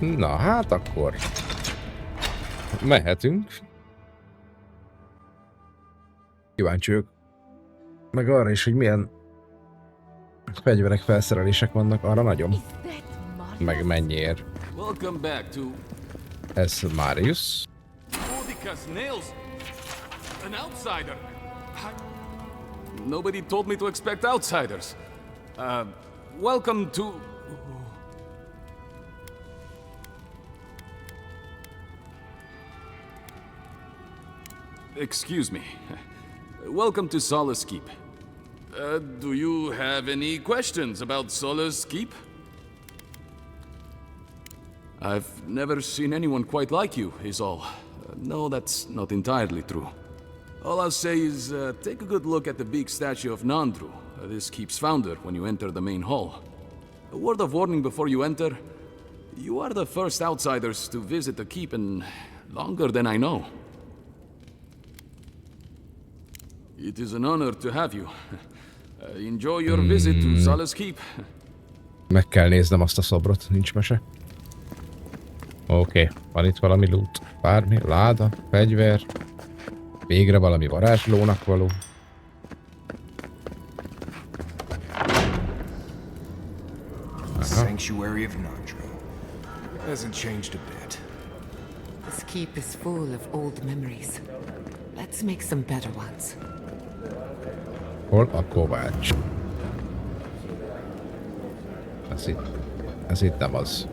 Na, hát akkor mehetünk. Kíváncsi vagyok meg arra is, hogy milyen fegyverek, felszerelések vannak, arra nagyon. Meg mennyiért. Ez Marius. An outsider. Nobody told me to expect outsiders. Welcome to... Excuse me. Welcome to Solace Keep. Do you have any questions about Solace Keep? I've never seen anyone quite like you, is all. No, that's not entirely true. All I'll say is, take a good look at the big statue of Nandru, this keep's founder, when you enter the main hall. A word of warning before you enter. You are the first outsiders to visit the keep in longer than I know. It is an honor to have you. Enjoy your visit to Solace Keep. Meg kell néznem azt a szobrot, nincs mese. Oké, van itt valami loot. Bármi, láda, fegyver. Végre valami varázslónak való. Sanctuary of Nandru. Hasn't changed a bit. This keep is full of old memories. Let's make some better ones. Hol a kovács? Ez itt nem az.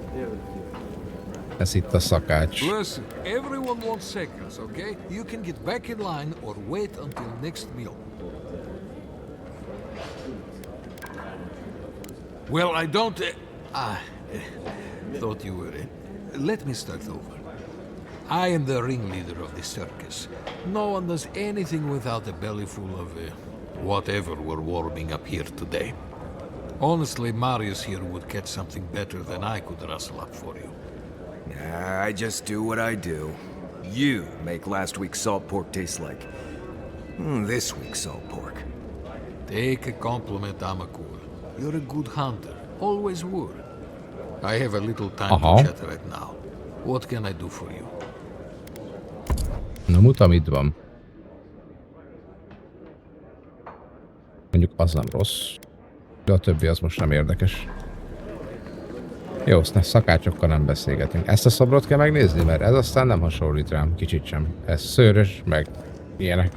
Ez itt a szakács. Listen, everyone wants seconds, okay? You can get back in line or wait until next meal. Well, I don't... thought you were... let me start over. I am the ringleader of the circus. No one does anything without a belly full of whatever we're warming up here today. Honestly, Marius here would catch something better than I could rustle up for you. I just do what I do. You make last week's salt pork taste like this week's salt pork. Take a compliment, Amakul. You're a good hunter. Always were. I have a little time to chat right now. What can I do for you? Na mutam, itt van. Mondjuk az nem rossz. De a többi az most nem érdekes. Jó, azt szakácsokkal nem beszélgetünk. Ezt a szobrot kell megnézni, mert ez aztán nem hasonlít rám, kicsit sem. Ez szőrös, meg ilyenek.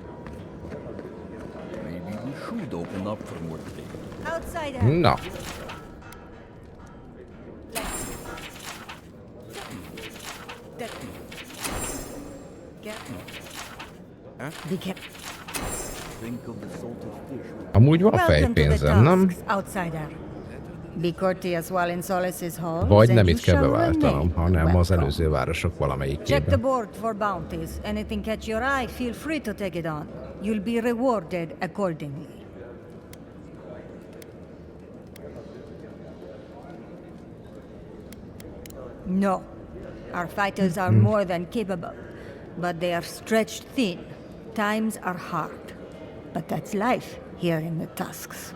Na. Amúgy van fejpénzem, nem? Vagy nem itt kell beváltanom, hanem az előző városok valamelyikében. Check the board for bounties. Anything catch your eye, feel free to take it on. You'll be rewarded accordingly. No. Our fighters are more than capable, but they are stretched thin. Times are hard. But that's life here in the Tusks.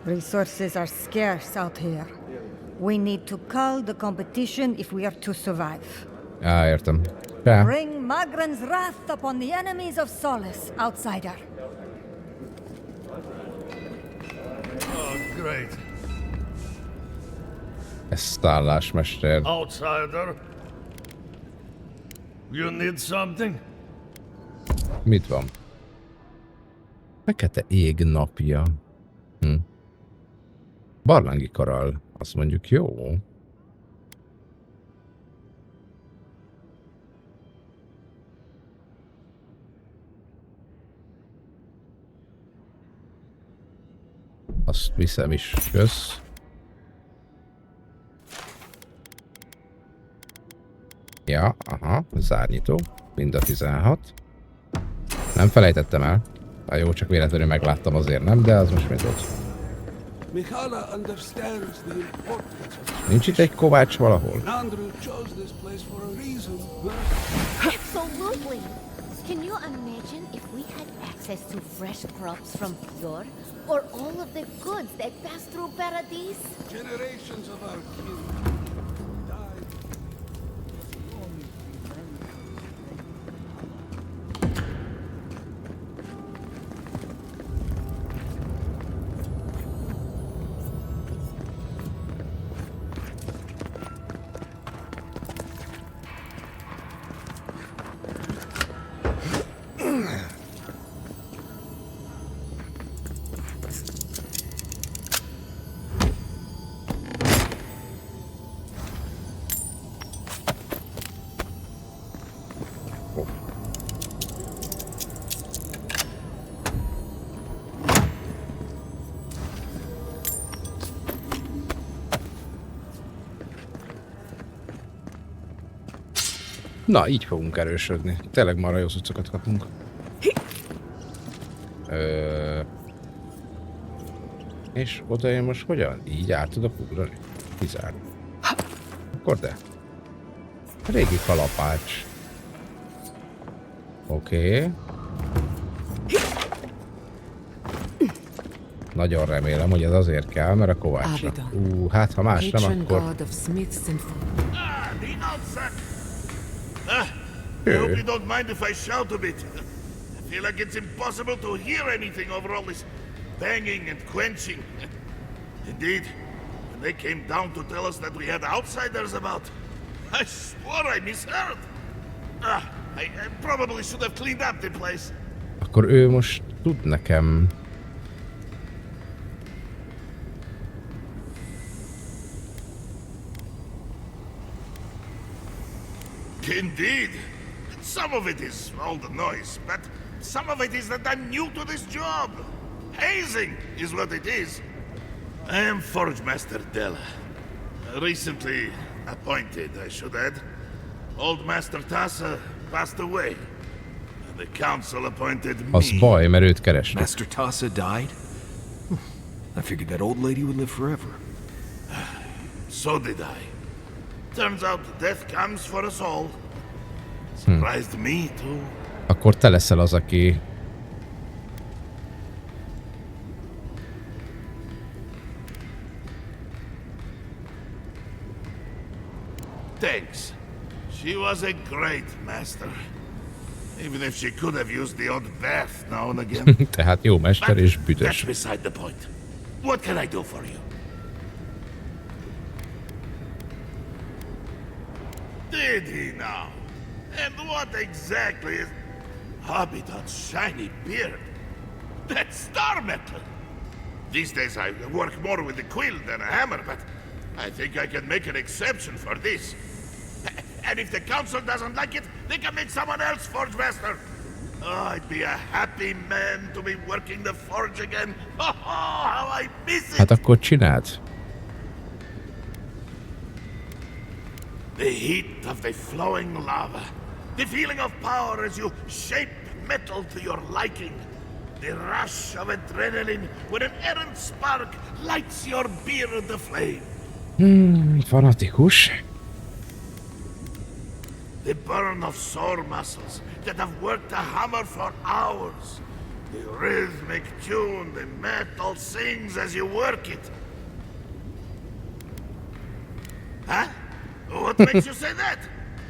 Resources are scarce out here. We need to cull the competition if we are to survive. Értem. Ja. Bring Magran's wrath upon the enemies of Solace, outsider. Oh, great. Ez szállásmester. Outsider. You need something? Mit van? Fekete ég napja. Barlangi karral. Azt mondjuk jó. Azt viszem is. Kösz. Ja, aha, zárnyitó. Mind a 16. Nem felejtettem el. Jó, csak véletlenül megláttam, azért nem, de az most mindegy. Nincs itt egy kovács valahol? Absolutely! Can you imagine if we had access to fresh crops from Fjord? Or all of the goods that pass through Paradise? Generations of our kin Na, így fogunk erősödni. Tényleg marha jó cuccokat kapunk. És oda én most hogyan? Így át tudok ugrani? Kizár. Akkor de. Régi kalapács. Oké. Nagyon remélem, hogy ez azért kell, mert a kovácsra. Hát ha más nem, akkor... I hope you don't mind if I shout a bit. I feel like it's impossible to hear anything over all this banging and quenching. Indeed, when they came down to tell us that we had outsiders about, I swore I misheard. I probably should have cleaned up the place. Akkor ő most tud nekem... Indeed. Some of it is all the noise, but some of it is that I'm new to this job. Hazing is what it is. I am Forge Master Della. Recently appointed, I should add. Old Master Tassa passed away. And the council appointed me. Az baj, mert őt keresnek. Master Tassa died? I figured that old lady would live forever. So did I. Turns out death comes for us all. Surprised me too. Akkor te leszel az, aki... Thanks. She was a great master. Even if she could have used the odd bath now and again. Tehát jó mester és That's büdös. beside the point. What can I do for you? Did he now? And what exactly is... Habitat's shiny beard. That's star metal. These days I work more with a quill than a hammer, but I think I can make an exception for this. And if the council doesn't like it, they can make someone else Forge Master. Oh, I'd be a happy man to be working the forge again. Oh, how I miss it! Hát akkor csináld. The heat of the flowing lava. The feeling of power as you shape metal to your liking. The rush of adrenaline when an errant spark lights your beard aflame. Fanatikus. The burn of sore muscles that have worked a hammer for hours. The rhythmic tune the metal sings as you work it. Huh? What makes you say that?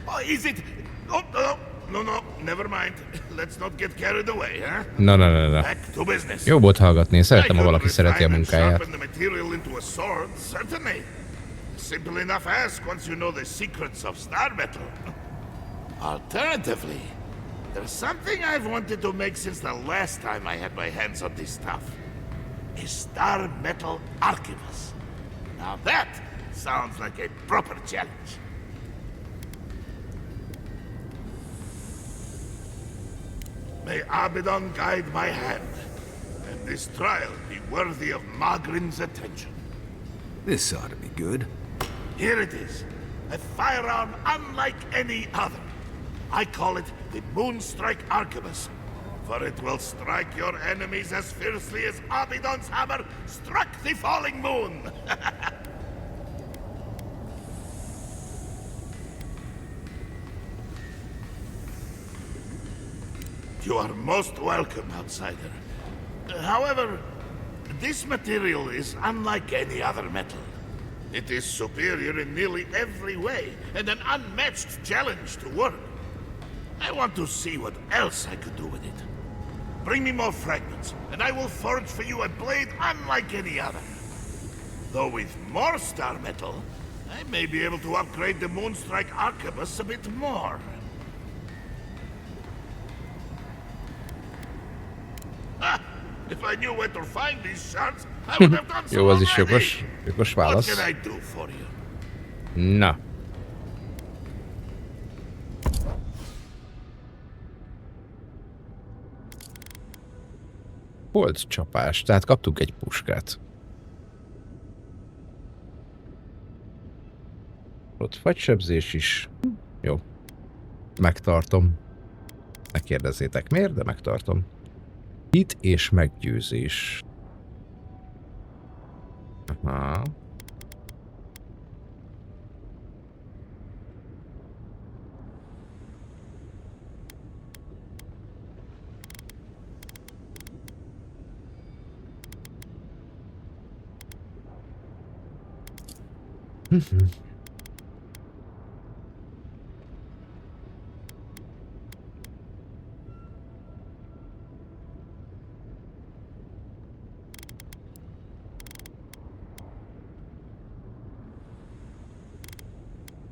Oh, is it... Oh, no, never mind. Let's not get carried away, huh? Na. Back to business. Jó volt hallgatni, szeretem, ha valaki szereti a munkáját. Sharpen the material into a sword, certainly. Simple enough ask once you know the secrets of star metal. Alternatively, there's something I've wanted to make since the last time I had my hands on this stuff. A star metal arquebus. Now that sounds like a proper challenge. May Abaddon guide my hand, and this trial be worthy of Magrin's attention. This ought to be good. Here it is, a firearm unlike any other. I call it the Moonstrike Arquebus, for it will strike your enemies as fiercely as Abaddon's hammer struck the falling moon. You are most welcome, outsider. However, this material is unlike any other metal. It is superior in nearly every way, and an unmatched challenge to work. I want to see what else I could do with it. Bring me more fragments, and I will forge for you a blade unlike any other. Though with more star metal, I may be able to upgrade the Moonstrike Arquebus a bit more. If I knew where to find these shards, I would have done so Jó, az is already. jogos What válasz. can I do for you? Na. Volt csapás, tehát kaptunk egy puskát. Ott fagysebzés is. Jó. Megtartom. Ne kérdezzétek miért, de megtartom. Hit és meggyőzés. Aha.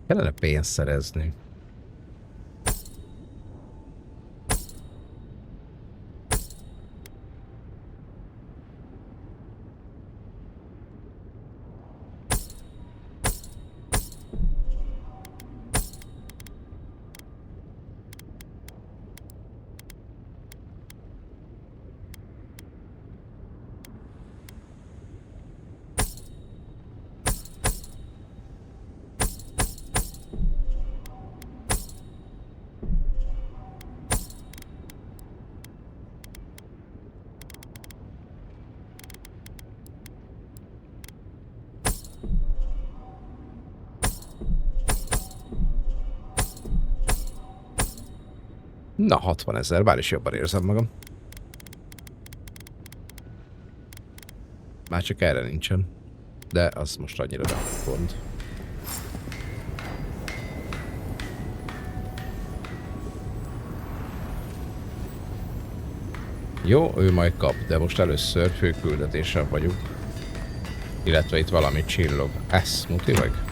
Kellene pénzt szerezni. Na, 60 000, bár is jobban érzem magam. Már csak erre nincsen. De az most annyira nem gond. Jó, ő majd kap, de most először főküldetésen vagyunk. Illetve itt valami csillog. Ez muti meg?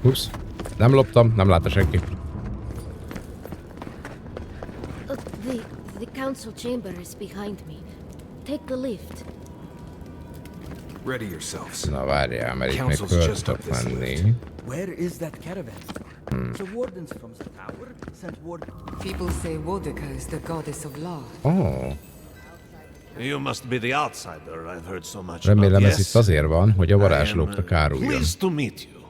Ups, nem loptam, nem látta senki. The council chamber is behind me. Take the lift. Ready yourselves. Na várjál, mert itt még föl tudok menni. Where is that caravan? The wardens from the tower sent word. People say Wodika is the goddess of love. Oh. You must be the outsider I've heard so much Remélem about. ez itt azért van, hogy a varázslókra káruljon. Pleased to meet you.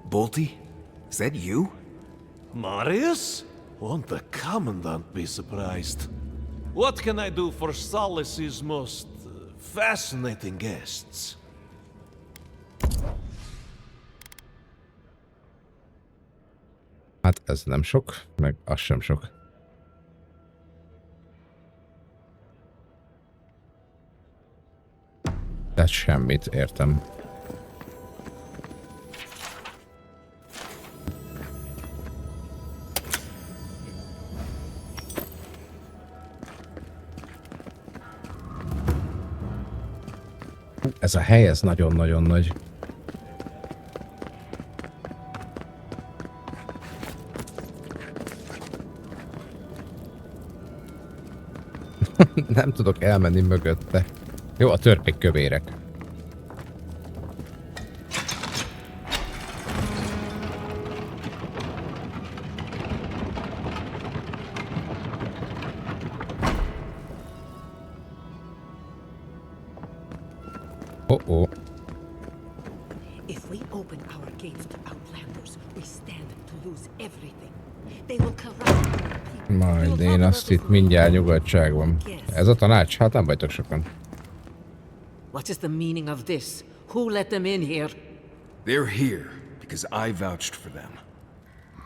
Bolty? Is that you? Marius? Won't the commandant be surprised? What can I do for Solace's most fascinating guests? Hát ez nem sok, meg az sem sok. Tehát semmit, értem. Ez a hely, ez nagyon-nagyon nagy. Nem tudok elmenni mögötte. Jó, a törpék kövérek. Oh. If we open our gates to outlanders, we stand to lose everything. They will corrupt our people. Majd én azt itt mindjárt nyugodtságban. Ez a tanács? Hát nem vagytok sokan. What is the meaning of this? Who let them in here? They're here because I vouched for them.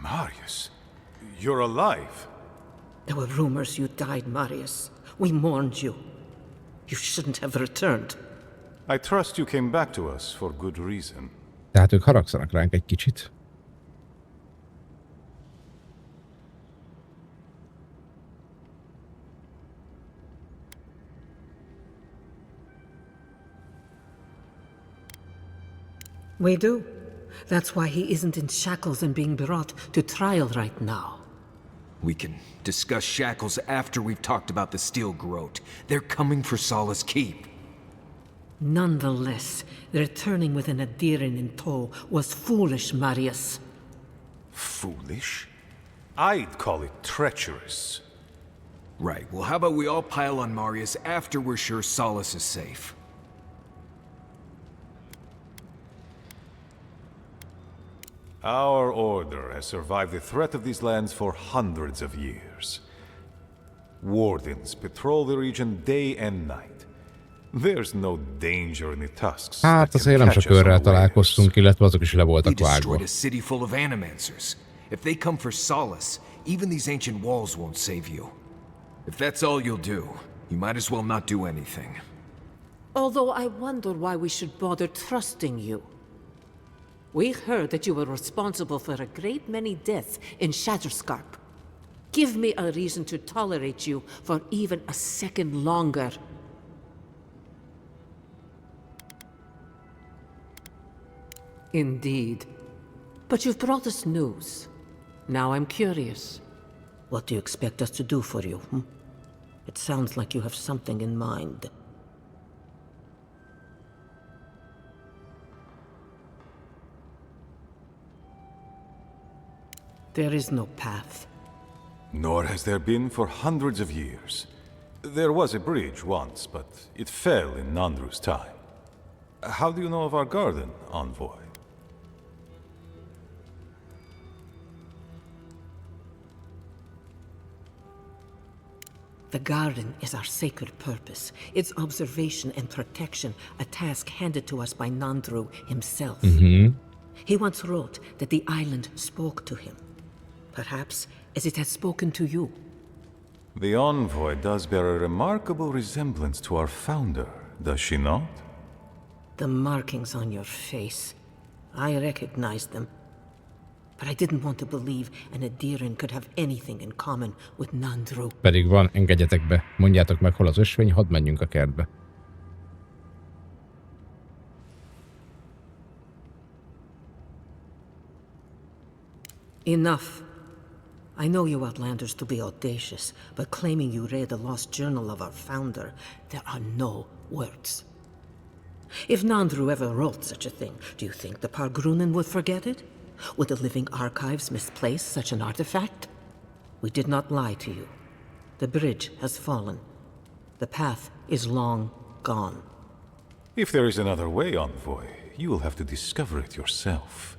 Marius, you're alive. There were rumors you died, Marius. We mourned you. You shouldn't have returned. I trust you came back to us for good reason. Tehát ők haragszanak ránk egy kicsit. We do. That's why he isn't in shackles and being brought to trial right now. We can discuss shackles after we've talked about the steel groat. They're coming for Solace Keep. Nonetheless, returning with an Adirin in tow was foolish, Marius. Foolish? I'd call it treacherous. Right, well how about we all pile on Marius after we're sure Solace is safe? Our order has survived the threat of these lands for hundreds of years. Wardens patrol the region day and night. There's no danger in the tusks. Hát azért nem csak őrrel találkoztunk, illetve azok is le voltak We vágva. destroyed a city full of animancers. If they come for Solace, even these ancient walls won't save you. If that's all you'll do, you might as well not do anything. Although I wonder why we should bother trusting you. We heard that you were responsible for a great many deaths in Shatterscarp. Give me a reason to tolerate you for even a second longer. Indeed. But you've brought us news. Now I'm curious. What do you expect us to do for you? It sounds like you have something in mind. There is no path. Nor has there been for hundreds of years. There was a bridge once, but it fell in Nandru's time. How do you know of our garden, Envoy? The garden is our sacred purpose. Its observation and protection, a task handed to us by Nandru himself. He once wrote that the island spoke to him. Perhaps as it has spoken to you. The Envoy does bear a remarkable resemblance to our founder, does she not? The markings on your face. I recognized them. But I didn't want to believe an Adiran could have anything in common with Nandru. Pedig van, engedjetek be. Mondjátok meg, hol az ösvény, hadd menjünk a kertbe. Enough. I know you Outlanders to be audacious, but claiming you read the lost journal of our founder, there are no words. If Nandru ever wrote such a thing, do you think the Pargrunen would forget it? Would the living archives misplace such an artifact? We did not lie to you. The bridge has fallen. The path is long gone. If there is another way, Envoy, you will have to discover it yourself.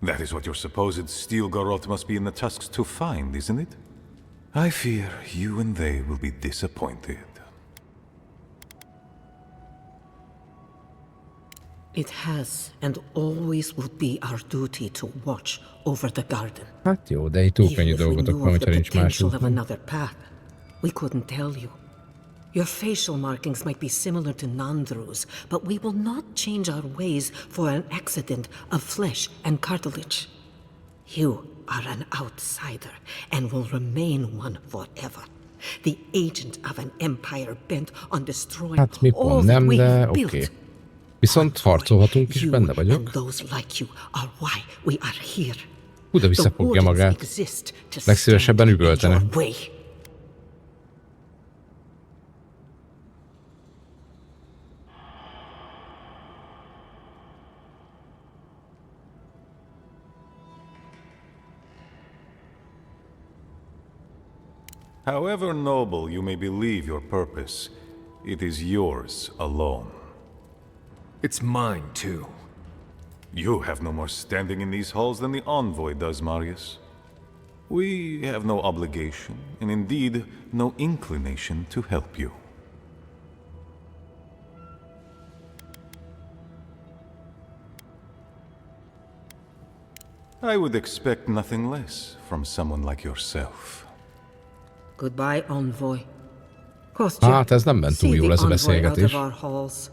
That is what your supposed steel garrote must be in the tusks to find, isn't it? I fear you and they will be disappointed. It has and always will be our duty to watch over the garden. Hát jó, de így túl könnyű Even if we dolgotok knew van, of hogyha the nincs más potential of út. another path, we couldn't tell you. Your facial markings might be similar to Nandru's, but we will not change our ways for an accident of flesh and cartilage. You are an outsider and will remain one forever. The agent of an empire bent on destroying Hát mi all pont that nem, we de have oké. built. Viszont harcolhatunk is, You benne and vagyok. those like you are why we are here. Hú, de visszafogja The magát. wardens exist to Legszívesebben stand in üvöltene. your way. However noble you may believe your purpose, it is yours alone. It's mine, too. You have no more standing in these halls than the Envoy does, Marius. We have no obligation, and indeed no inclination to help you. I would expect nothing less from someone like yourself. Goodbye, Envoy. Hát ez nem ment túl jól ez a out beszélgetés. of our halls.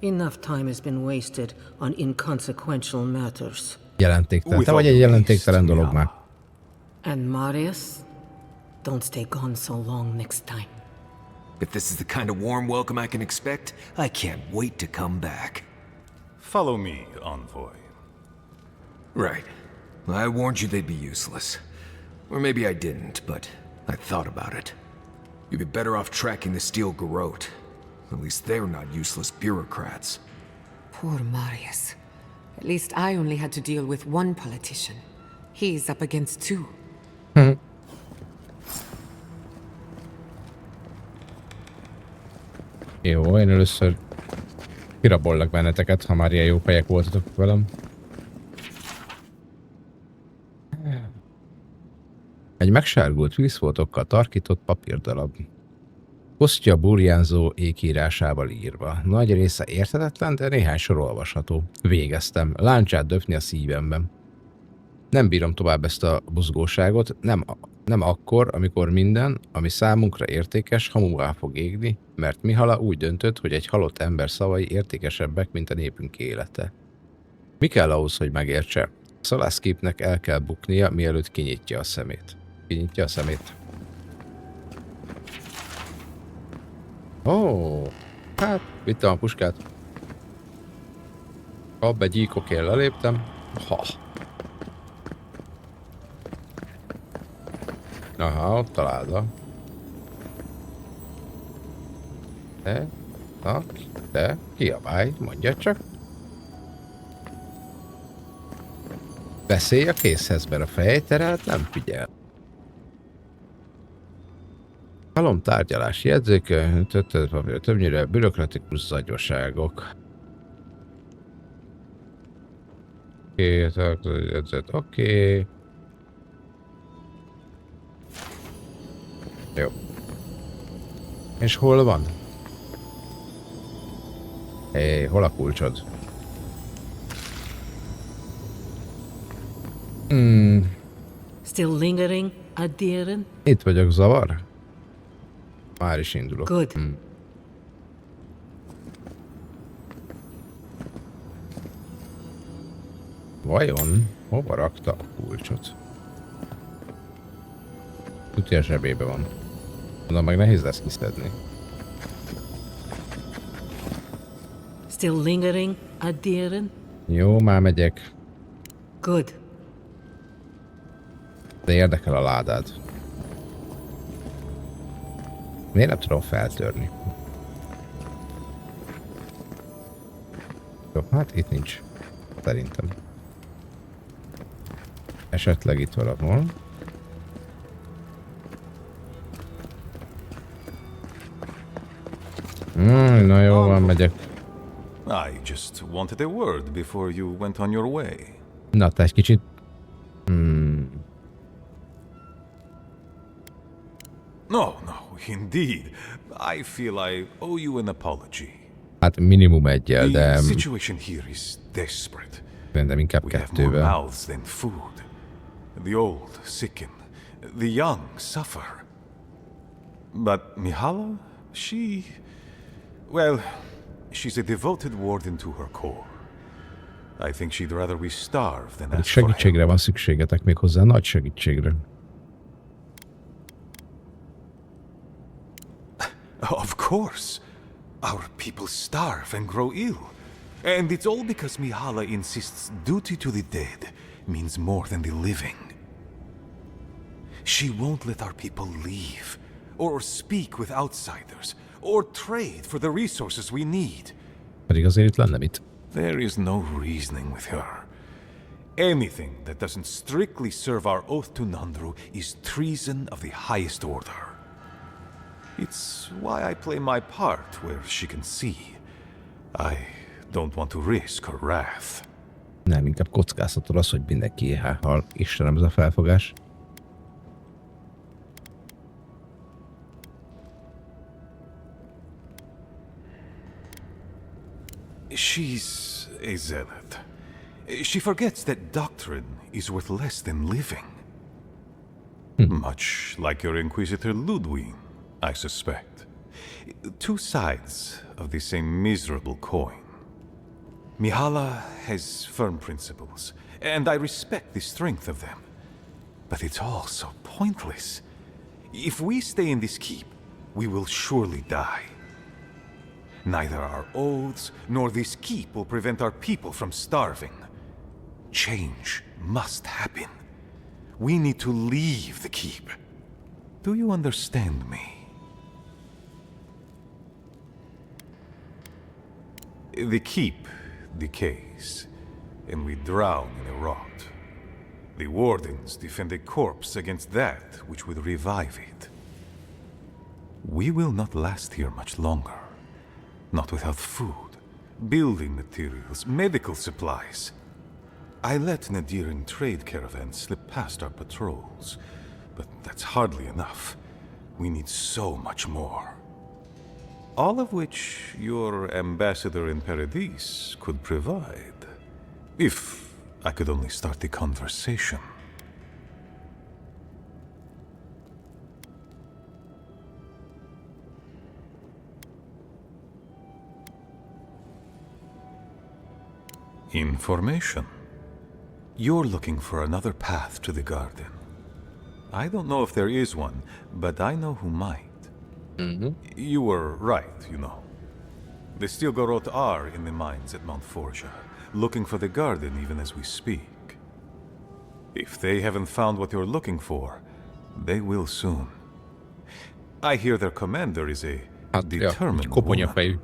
Enough time has been wasted on inconsequential matters. Jelentéktelen. Te vagy egy jelentéktelen dolog már. And Marius, don't stay gone so long next time. If this is the kind of warm welcome I can expect, I can't wait to come back. Follow me, Envoy. Right. I warned you they'd be useless. Or maybe I didn't, but I thought about it. You'd be better off tracking the steel garrote. At least they're not useless bureaucrats. Poor Marius. At least I only had to deal with one politician. He's up against two. Jó, én először kirabollak benneteket, ha már ilyen jó fejek voltatok velem. Egy megsárgult vízfoltokkal tarkított papírdarab. Posztja burjánzó ékírásával írva. Nagy része érthetetlen, de néhány sor olvasható. Végeztem. Láncsát döfni a szívemben. Nem bírom tovább ezt a buzgóságot, nem akkor, amikor minden, ami számunkra értékes, hamuvá fog égni, mert Mihala úgy döntött, hogy egy halott ember szavai értékesebbek, mint a népünk élete. Mi kell ahhoz, hogy megértse? Szalászképnek el kell buknia, mielőtt kinyitja a szemét. Kinyitja a szemét. Ó, hát, vittem a puskát. Abba gyíkokért leléptem. Ha. Aha, ott találda. Te, kiabálj, mondja csak. Beszélj a készhez, mert a fejterelt nem figyel. Halom tárgyalási jegyzőkönyv, többnyire bürokratikus zagyvaságok. Oké. Jó. És hol van? Hol a kulcsod? Still lingering, Adieren? Itt vagyok, zavar? Már is indulok. Good. Vajon hova rakta a kulcsot? Tudja, a zsebébe van. Mondom, meg nehéz lesz kiszedni. Still lingering, Adieren? Jó, már megyek. Good. De érdekel a ládád. Miért nem tudom feltörni? Jó, hát itt nincs. Szerintem. Esetleg itt valahol. Na jó, van, megyek. I just wanted a word before you went on your way. Na, te egy kicsit... No, indeed. I feel I owe you an apology. Hát minimum egyel, de... The situation here is desperate. Szerintem inkább We have more kettővel. mouths than food. The old sicken. The young suffer. But Mihala, well, she's a devoted warden to her core. I think she'd rather we starve than ask for help. Segítségre van szükségetek, még hozzá nagy segítségre. Of course. Our people starve and grow ill. And it's all because Mihala insists duty to the dead means more than the living. She won't let our people leave, or speak with outsiders, or trade for the resources we need. Pedig azért itt lenne mit. There is no reasoning with her. Anything that doesn't strictly serve our oath to Nandru is treason of the highest order. It's why I play my part where she can see. I don't want to risk her wrath. Nem, inkább kockáztatod az, hogy mindenki éhhal. Istenem, ez a felfogás. She's a zealot. She forgets that doctrine is worth less than living. Much like your Inquisitor Ludwig, I suspect. Two sides of the same miserable coin. Mihala has firm principles, and I respect the strength of them. But it's all so pointless. If we stay in this keep, we will surely die. Neither our oaths nor this keep will prevent our people from starving. Change must happen. We need to leave the keep. Do you understand me? The keep decays, and we drown in a rot. The wardens defend a corpse against that which would revive it. We will not last here much longer. not without food, building materials, medical supplies. I let Nadiran trade caravans slip past our patrols, but that's hardly enough. We need so much more. All of which your ambassador in Paradise could provide. If I could only start the conversation. Information. You're looking for another path to the garden. I don't know if there is one, but I know who might. You were right, you know. The Stilgarot are in the mines at Mount Forja, looking for the garden even as we speak. If they haven't found what you're looking for, they will soon. I hear their commander is a determined woman.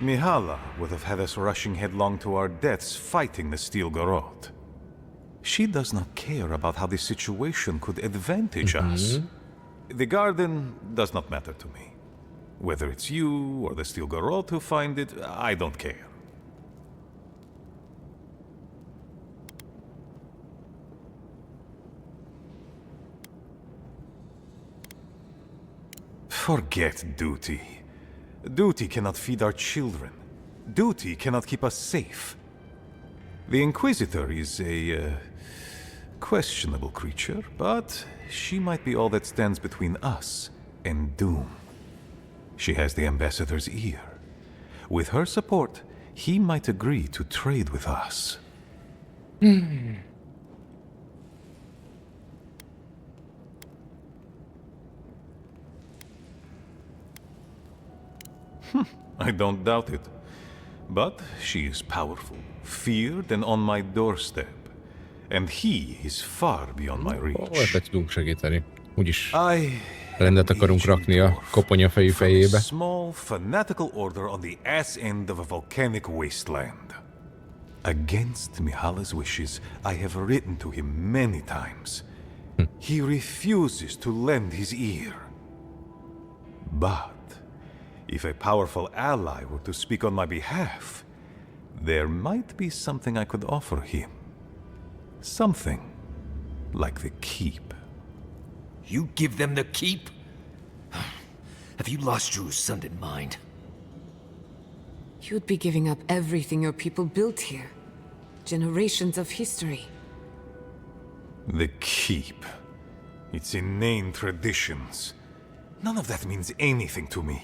Mihala would have had us rushing headlong to our deaths fighting the Stilgarot. She does not care about how the situation could advantage us. The garden does not matter to me. Whether it's you or the Stilgarot who find it, I don't care. Forget duty. Duty cannot feed our children. Duty cannot keep us safe. The Inquisitor is a questionable creature, but she might be all that stands between us and doom. She has the Ambassador's ear. With her support, he might agree to trade with us. I don't doubt it. But she is powerful, feared, and on my doorstep. And he is far beyond my reach. Be tudunk segíteni. Úgyis rendet akarunk rakni a koponyafejű fejébe. A small, fanatical order on the ass end of a volcanic wasteland. Against Mihala's wishes, I have written to him many times. He refuses to lend his ear. But if a powerful ally were to speak on my behalf, there might be something I could offer him. Something like the keep. You give them the keep? Have you lost your sounded mind? You'd be giving up everything your people built here. Generations of history. The keep. Its inane traditions. None of that means anything to me.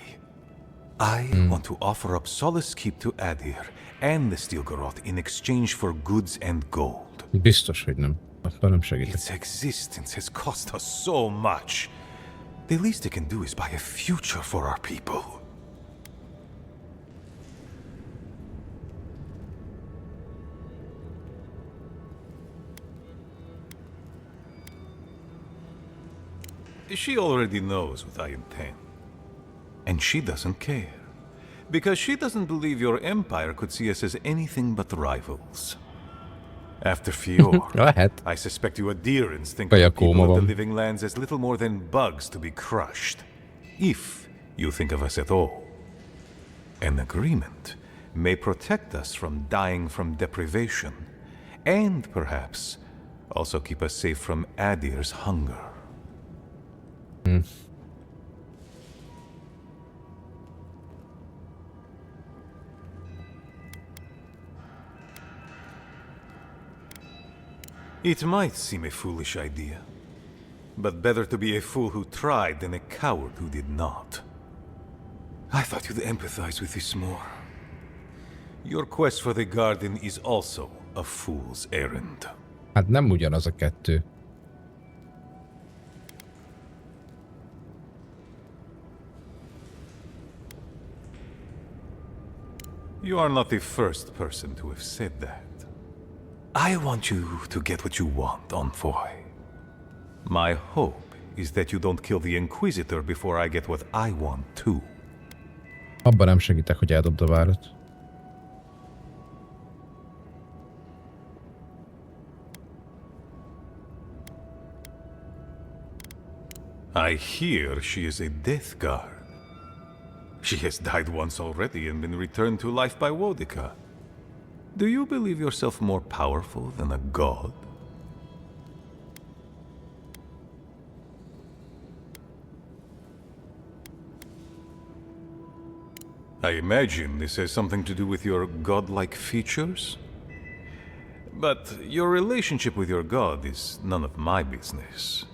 I want to offer up Solace Keep to Adir and the Stilgarot in exchange for goods and gold. Biztos, hogy nem. Akkor nem segítek. Its existence has cost us so much. The least it can do is buy a future for our people. She already knows what I intend. And she doesn't care. Because she doesn't believe your empire could see us as anything but rivals. After Fior, I suspect you Adirans think of the people of the living lands as little more than bugs to be crushed. If you think of us at all. An agreement may protect us from dying from deprivation, and perhaps also keep us safe from Adir's hunger. It might seem a foolish idea, but better to be a fool who tried than a coward who did not. I thought you'd empathize with this more. Your quest for the garden is also a fool's errand. Hát nem ugyanaz a kettő. You are not the first person to have said that. I want you to get what you want, Envoy. My hope is that you don't kill the Inquisitor before I get what I want too. Abban nem segítek, hogy eldobd a várat. I hear she is a death guard. She has died once already and been returned to life by Wodica. Do you believe yourself more powerful than a god? I imagine this has something to do with your godlike features? But your relationship with your god is none of my business.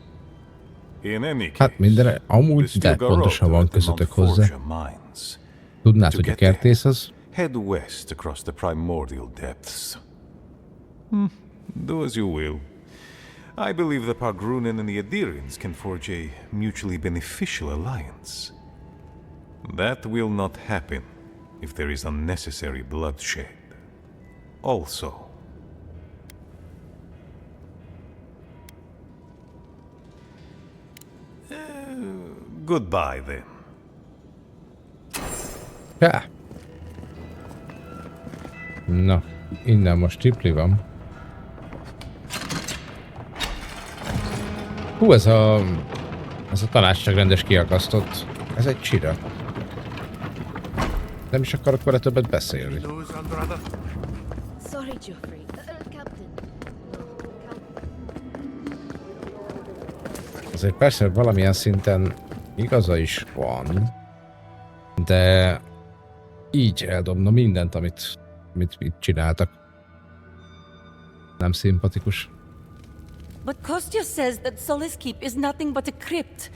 In any case, Hát mindenre amúgy, de pontosan van közöttök hozzá. Tudnád, hogy a kertész az? Head west across the primordial depths. Do as you will. I believe the Pargrunen and the Adirians can forge a mutually beneficial alliance. That will not happen if there is unnecessary bloodshed. Also, goodbye then. Ja. Na, innen most tripli van. Hú, ez a tanácság rendes kiakasztott. Ez egy csira. Nem is akarok vele többet beszélni. Sorry, Geoffrey. Captain. Azért persze valamilyen szinten igaza is van, de így eldobna mindent, amit itt csináltak. Nem szimpatikus. But Kostya says that Solace Keep is nothing but a crypt.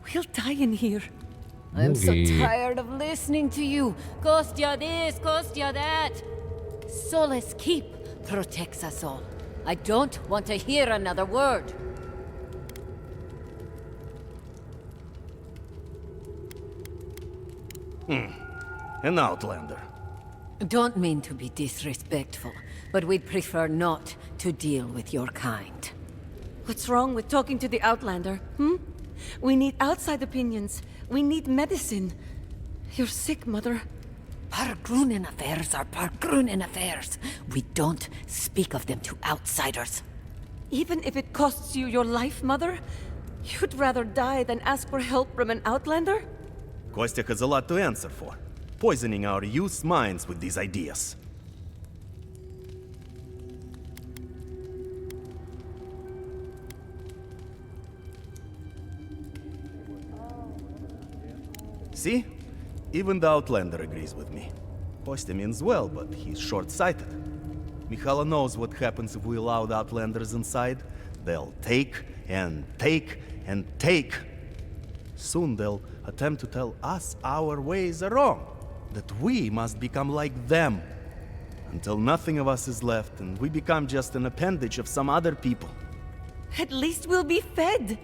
We'll die in here. I'm so tired of listening to you. Kostya this, Kostya that. Solace Keep protects us all. I don't want to hear another word. An outlander. Don't mean to be disrespectful, but we'd prefer not to deal with your kind. What's wrong with talking to the Outlander, We need outside opinions. We need medicine. You're sick, Mother. Pargrunen affairs are Pargrunen affairs. We don't speak of them to outsiders. Even if it costs you your life, Mother? You'd rather die than ask for help from an Outlander? Kostya has a lot to answer for, poisoning our youth's minds with these ideas. See? Even the Outlander agrees with me. Kostya means well, but he's short-sighted. Mikhaila knows what happens if we allow the Outlanders inside. They'll take and take and take. Soon they'll attempt to tell us our ways are wrong, that we must become like them, until nothing of us is left and we become just an appendage of some other people. At least we'll be fed.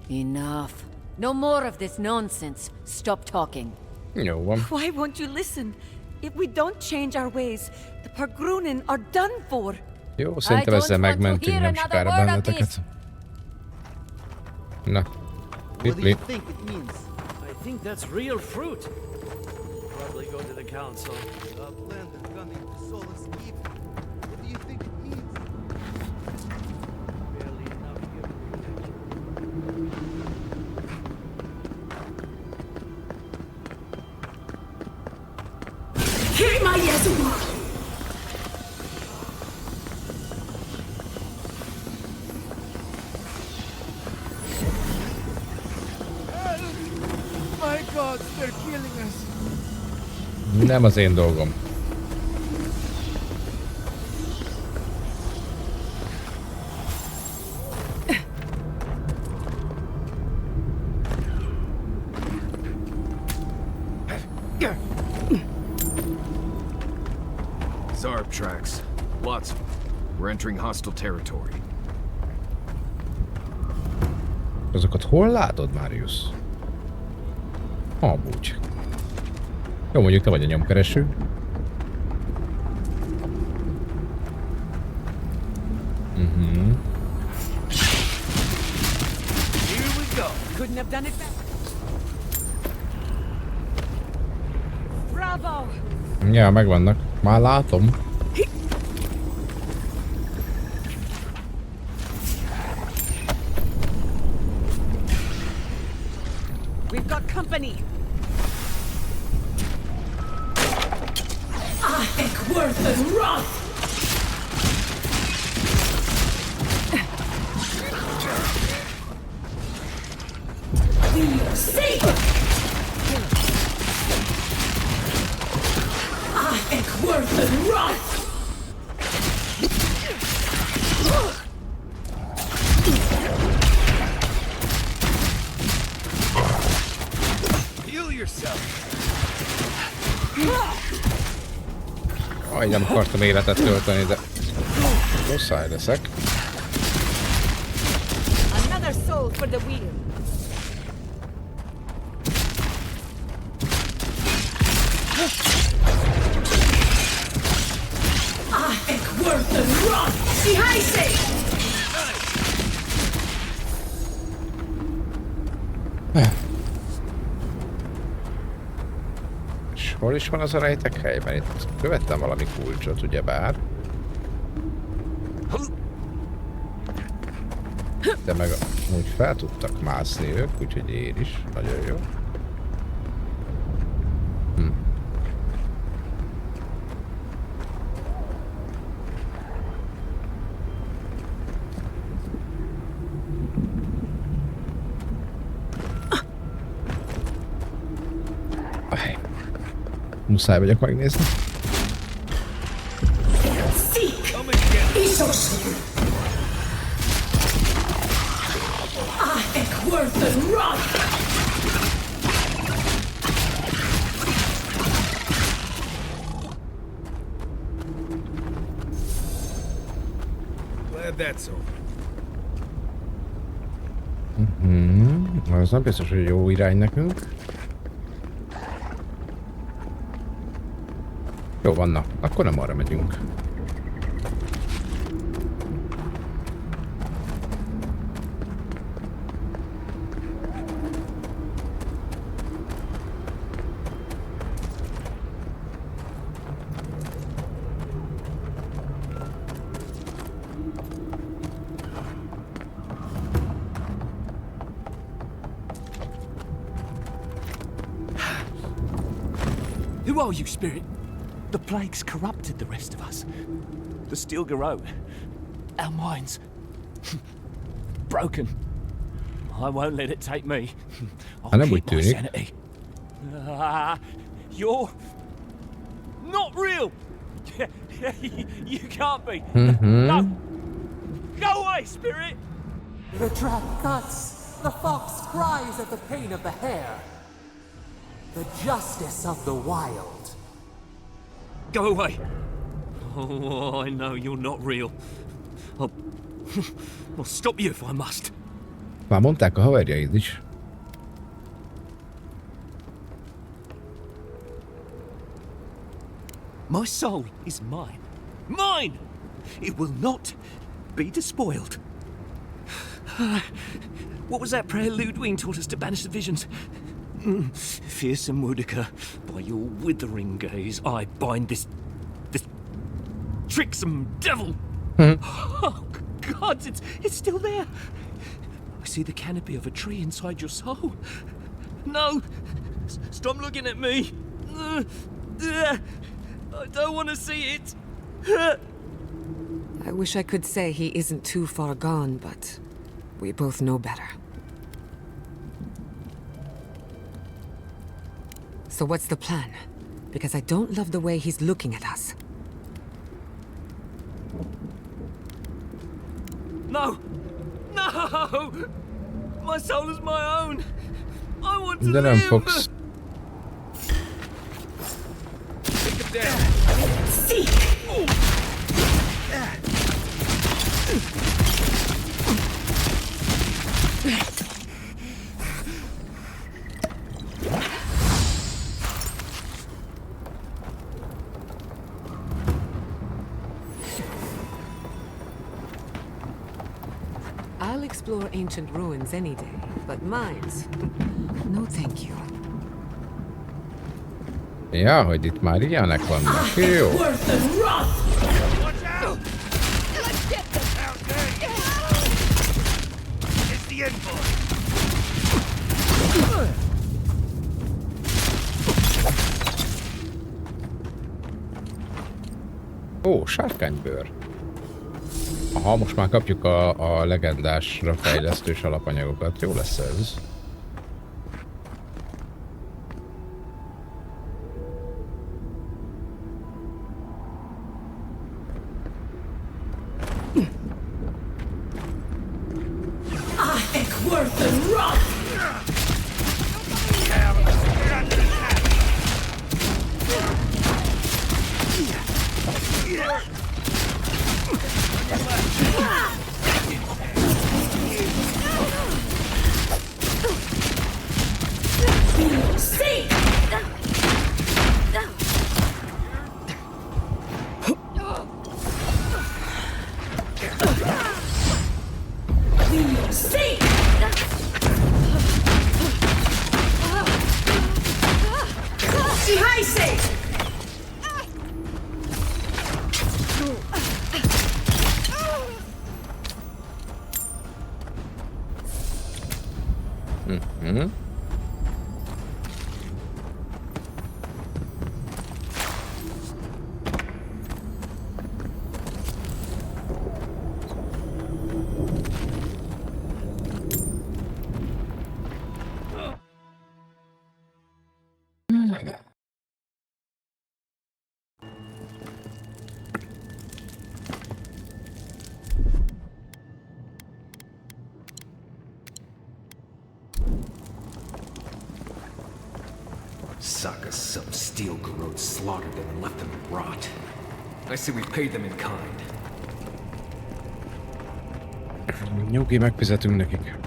Enough. No more of this nonsense. Stop talking. Jó van. Why won't you listen? If we don't change our ways, the Pargrunen are done for. Jó, szerintem ezzel megmentünk nem sokára benneteket. Na, What do you tripli. think it means? I think that's real fruit. Probably go to the council. Outlander coming to Solace Keep. What do you think it means? Barely enough Hit my Yezuma! My God, they're killing us. Nem az én dolgom. Zarb tracks. Lots of them. We're entering hostile territory. Azokat hol látod, Marius? Amúgy. Jó, mondjuk te vagy a nyomkereső. Here we go. Couldn't have done it better. Bravo! Ja, megvannak. Már látom. We've got company. Worth and wrath! We are safe! Worth and wrath! Heal yourself! Aj, nem akartam életet tölteni, de muszáj leszek. Another soul for the wheel. Worth and wrath! Behind És hol is van az a rejtek helyben? Itt követtem valami kulcsot, ugyebár. De meg úgy fel tudtak mászni ők, úgyhogy én is. Nagyon jó. Muszáj vagyok megnézni. Glad that's over. Az nem biztos, hogy jó irány nekünk. Jó van, na, akkor nem arra megyünk. Who are you, spirit? The plague's corrupted the rest of us. The steel garrote. Our minds. Broken. I won't let it take me. I'll keep my sanity. You're not real. You can't be. No. Go away, spirit. The trap cuts. The fox cries at the pain of the hare. The justice of the wild. Go away. Oh, I know you're not real. I'll stop you if I must. Már mondták a haverjaid is. My soul is mine. Mine! It will not be despoiled. What was that prayer Ludwig taught us to banish the visions? Fearsome Woodica, by your withering gaze, I bind this tricksome devil. Oh, God, it's still there. I see the canopy of a tree inside your soul. No, stop looking at me. I don't want to see it. I wish I could say he isn't too far gone, but we both know better. So what's the plan? Because I don't love the way he's looking at us. No! No! My soul is my own! I want to live! Fox. Take it down! Seek! I'll explore ancient ruins any day, but mines, no thank you. Ja, hogy itt már ilyenek vannak. Jó. Ó, sárkánybőr. Aha, most már kapjuk a legendásra fejlesztős alapanyagokat. Jó lesz ez. Sagas some steel garrotes slaughtered them and left them to rot. I say we pay them in kind. Nyugi, megfizetünk nekik.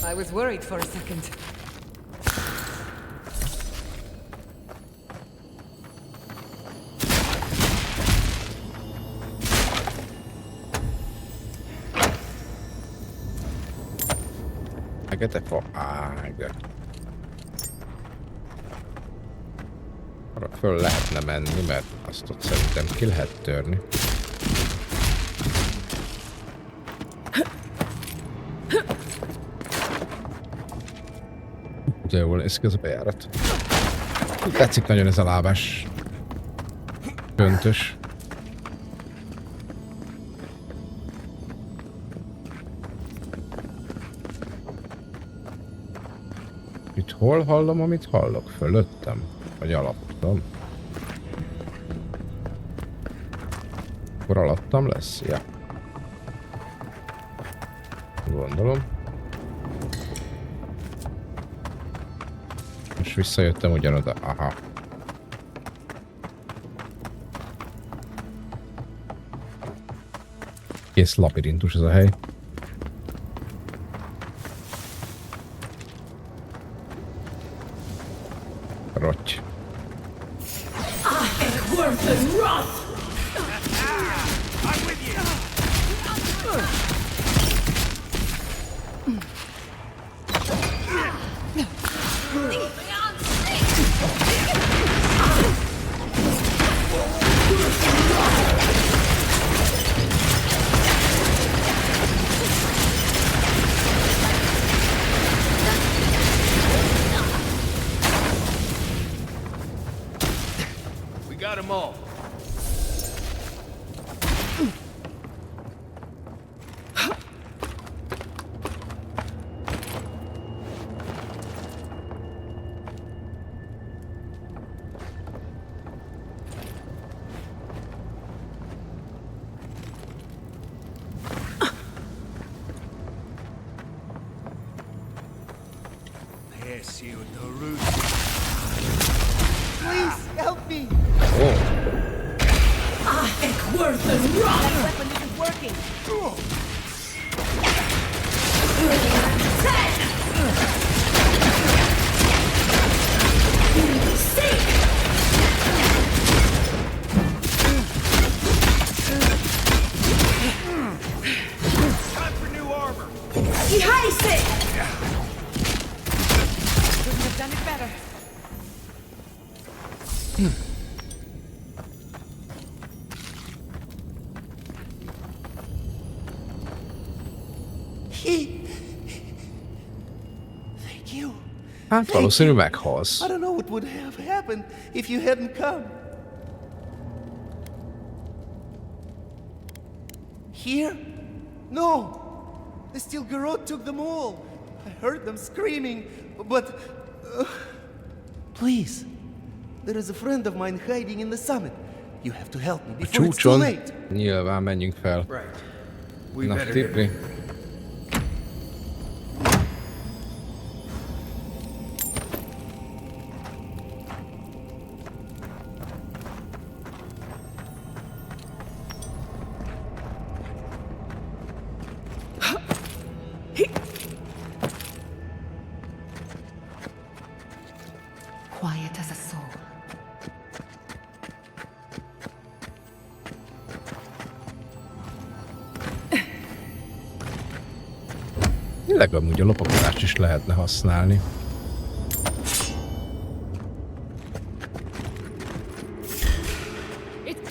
I was worried for a second. Fekete fa ág. Arra föl lehetne menni, mert azt ott szerintem ki lehet törni. De jól néz ki ez a bejárat. Tetszik nagyon ez a lábás. Köntös. Itt hol hallom, amit hallok? Fölöttem? Vagy alattam? Akkor alattam lesz? Ja. Gondolom. És visszajöttem ugyanoda. Aha. Kész labirintus ez a hely. Rotty. Got them all. Yes, you the root. Please Hát valószínű meghalsz. I don't know what would have happened if you hadn't come. Here? No! The steel garrote took them all. I heard them screaming, but... please. There is a friend of mine hiding in the summit. You have to help me before it's too late. Nyilván menjünk fel. Na, tipni. Quiet as a soul. Legalább a lopakodást is lehetne használni.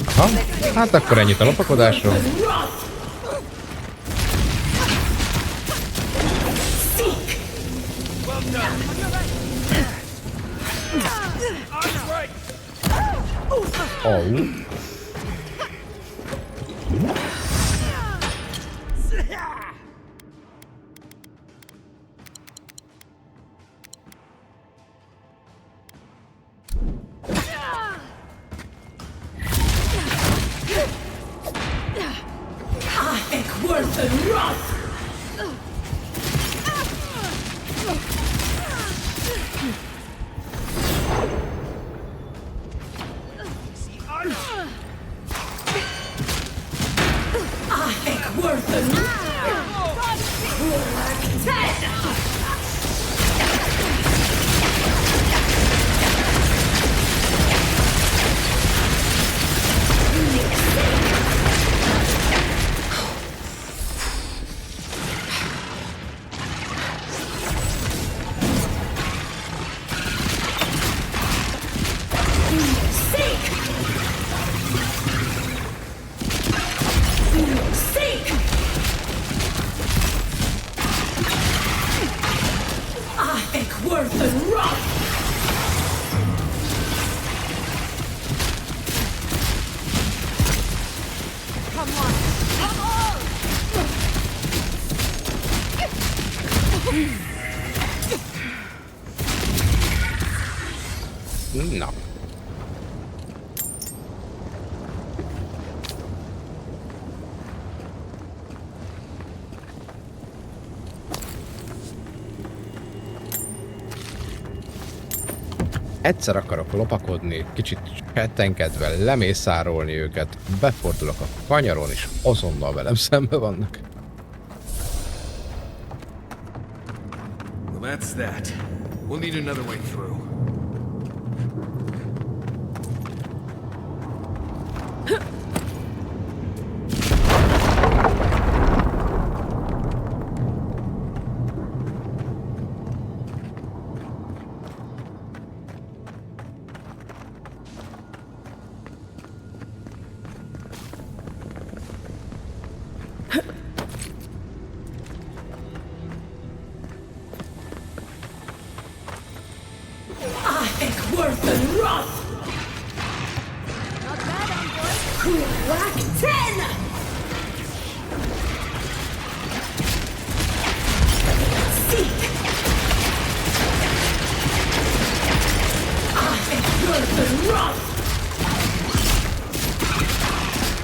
Aha, hát akkor ennyit a lopakodásról. Oh. Na. Egyszer akarok lopakodni, kicsit settenkedve lemészárolni őket, befordulok a kanyaron, és azonnal velem szembe vannak. Well, that's that. We'll need another way through.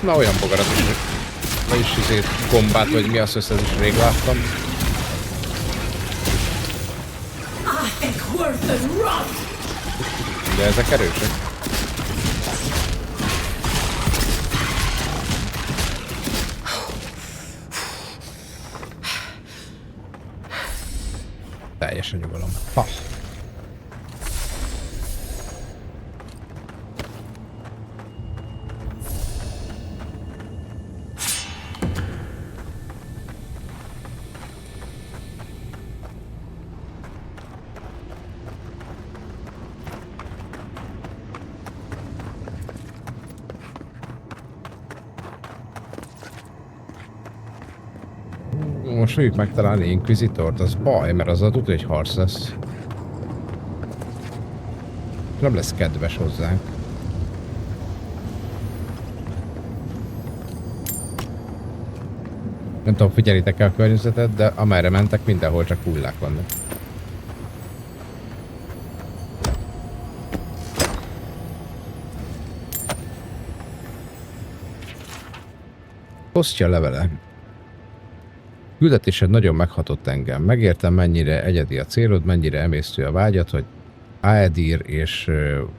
Na, olyan bogarat is, vagyis izét gombát, vagy mi az össze, is rég láttam. De ezek erősek. Teljes a nyugalom. Ha. Most fogjuk megtalálni Inquisitort, az baj, mert az tudja, hogy harc lesz. Nem lesz kedves hozzánk. Nem tudom, figyelitek el a környezetet, de amerre mentek, mindenhol csak hullák vannak. Posztja levele. Küldetésed nagyon meghatott engem. Megértem, mennyire egyedi a célod, mennyire emésztő a vágyat, hogy Aedir és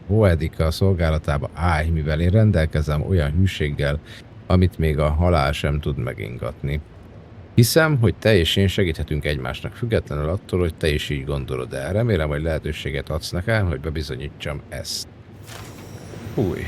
Voedika szolgálatába állj, mivel én rendelkezem olyan hűséggel, amit még a halál sem tud megingatni. Hiszem, hogy te és én segíthetünk egymásnak, függetlenül attól, hogy te is így gondolod el. Remélem, hogy lehetőséget adsz nekem, hogy bebizonyítsam ezt. Fúj.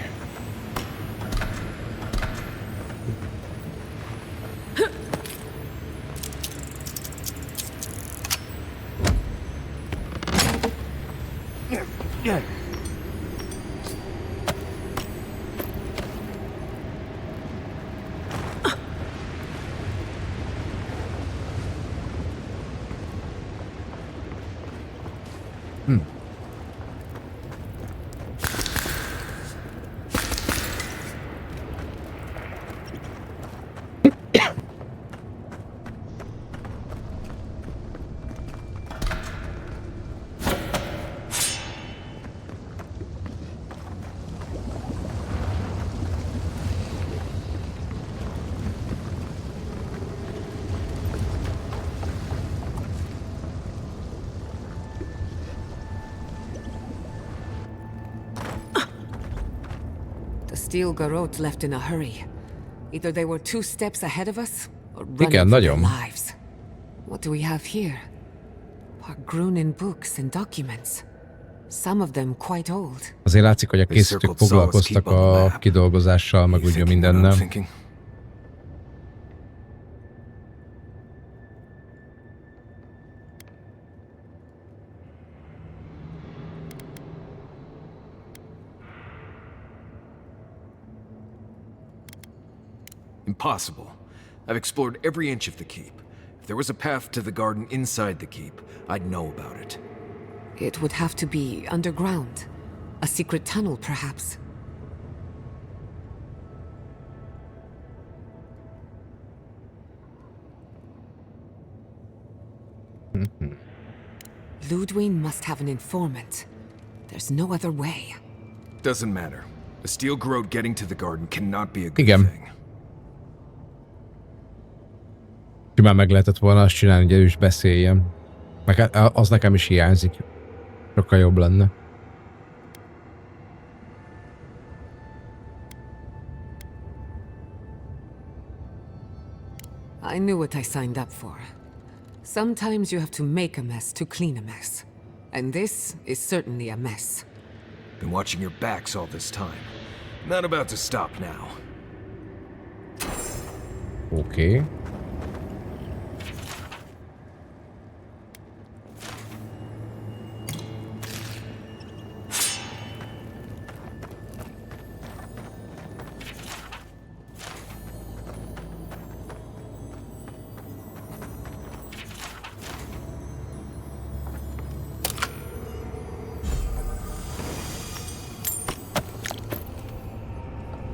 Steel Garrote left in a hurry. Either they were 2 steps ahead of us, or running Igen, for their nagyon. lives. What do we have here? Pargrunin books and documents. Some of them quite old. Azért látszik, hogy a készítők foglalkoztak a kidolgozással, meg ugye mindennel. Impossible. I've explored every inch of the keep. If there was a path to the garden inside the keep, I'd know about it. It would have to be underground. A secret tunnel, perhaps. Ludwig must have an informant. There's no other way. Doesn't matter. A steel garrote getting to the garden cannot be a good Igen. thing. Simán meg lehetett volna azt csinálni, hogy ő is beszéljen. Meg az nekem is hiányzik. Sokkal jobb lenne. I knew what I signed up for. Sometimes you have to make a mess to clean a mess. And this is certainly a mess. Been watching your backs all this time. Not about to stop now. Okay.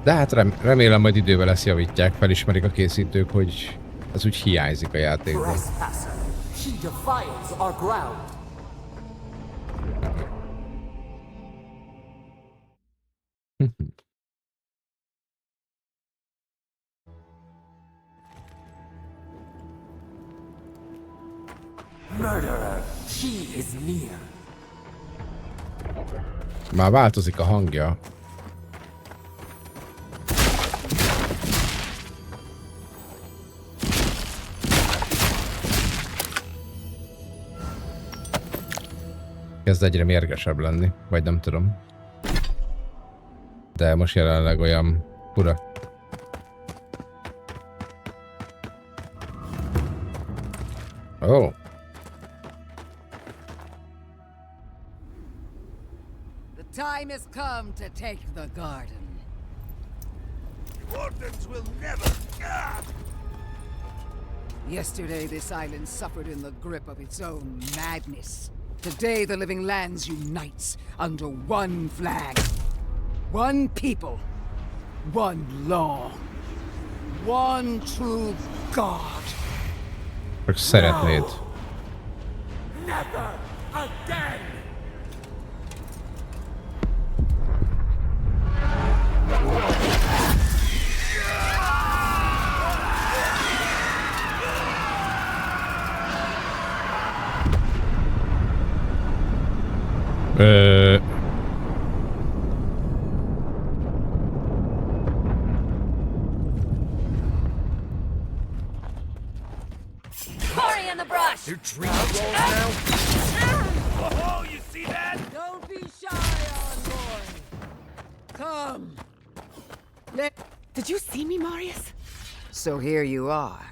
De hát remélem majd idővel ezt javítják, felismerik a készítők, hogy ez úgy hiányzik a játékban. She defiles our ground. Murderer, she is near. Már változik a hangja. Kezd egyre mérgesebb lenni, vagy nem tudom. De most jelenleg olyan fura. Oh. The time has come to take the garden. The Wardens will never... Yesterday, this island suffered in the grip of its own madness. Today, the living lands unites under one flag. One people. One law. One true God. Csak szeretnéd. Never again! Hurry in the brush! Your tree rolls now? Oh, you see that? Don't be shy, envoy. Come. Did you see me, Marius? So here you are.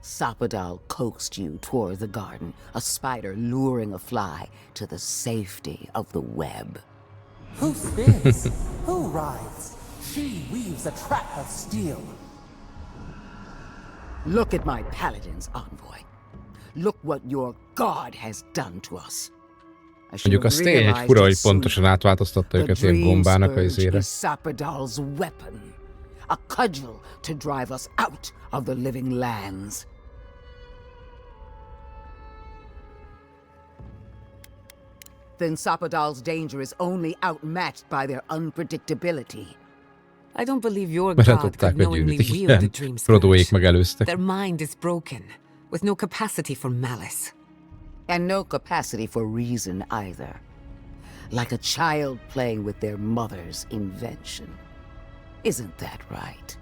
Sapadal coaxed you toward the garden, a spider luring a fly to the safety of the web. Who spins? Who rides? She weaves a trap of steel. Look at my paladins, envoy. Look what your god has done to us. Mondjuk az tény egy fura, hogy pontosan átváltoztatta őket ilyen gombának a izére. Sapadal's weapon, a cudgel to drive us out of the living lands. Then Sapadal's danger is only outmatched by their unpredictability. I don't believe your god could knowingly wield the dream scourge. Their mind is broken, with no capacity for malice. And no capacity for reason either. Like a child playing with their mother's invention. Isn't that right?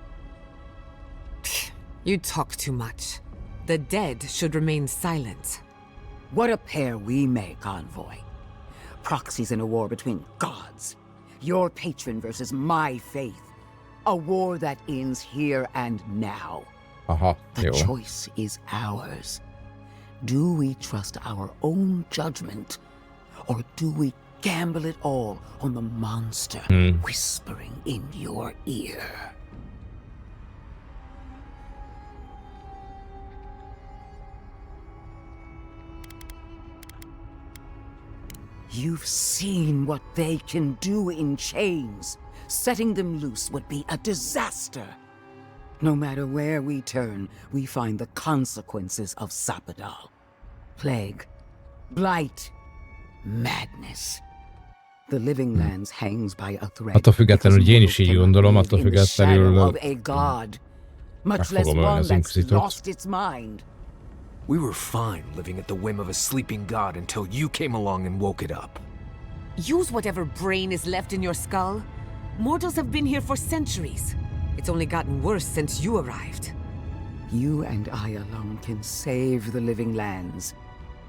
You talk too much. The dead should remain silent. What a pair we make, envoy. Proxies in a war between gods. Your patron versus my faith. A war that ends here and now. The choice is ours. Do we trust our own judgment, or do we gamble it all on the monster whispering in your ear? You've seen what they can do in chains. Setting them loose would be a disaster. No matter where we turn, we find the consequences of Sapadal. Plague, blight, madness. The living lands hangs by a thread. Attól függetlenül, hogy én is így gondolom, attól függetlenül much less one that's lost its mind. We were fine living at the whim of a sleeping god until you came along and woke it up. Use whatever brain is left in your skull. Mortals have been here for centuries. It's only gotten worse since you arrived. You and I alone can save the living lands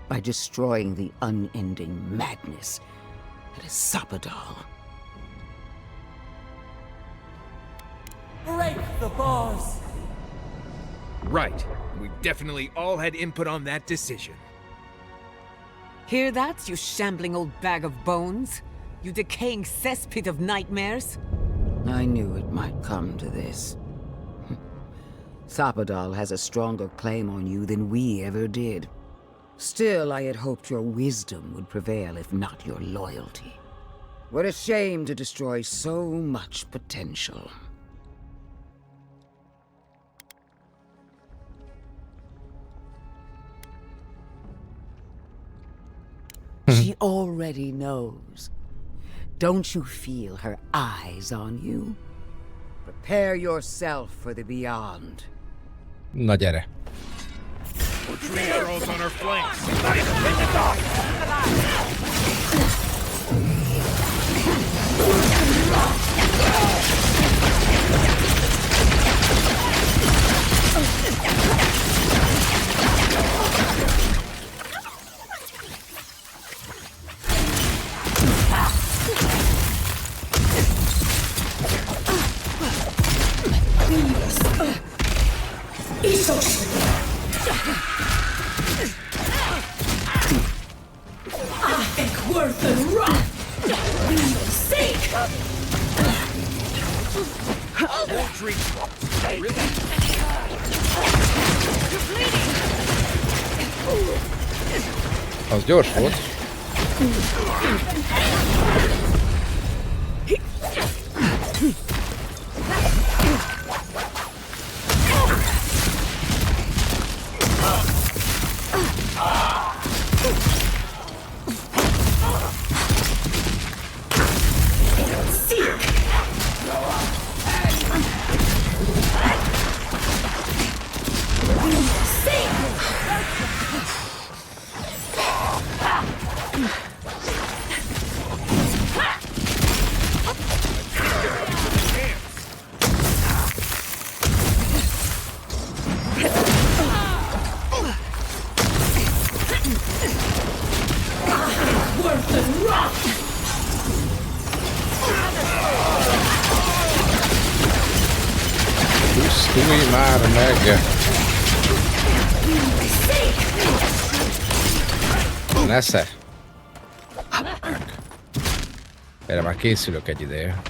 by destroying the unending madness that is Sapadal. Break the bars! Right. We definitely all had input on that decision. Hear that, you shambling old bag of bones? You decaying cesspit of nightmares? I knew it might come to this. Sapadal has a stronger claim on you than we ever did. Still, I had hoped your wisdom would prevail, if not your loyalty. What a shame to destroy so much potential. She already knows. Don't you feel her eyes on you? Prepare yourself for the beyond. Na gyere. Three arrows on our flanks. Az gyors volt. Pusztulj már meg! Nesze! Erre már készülök egy ideje.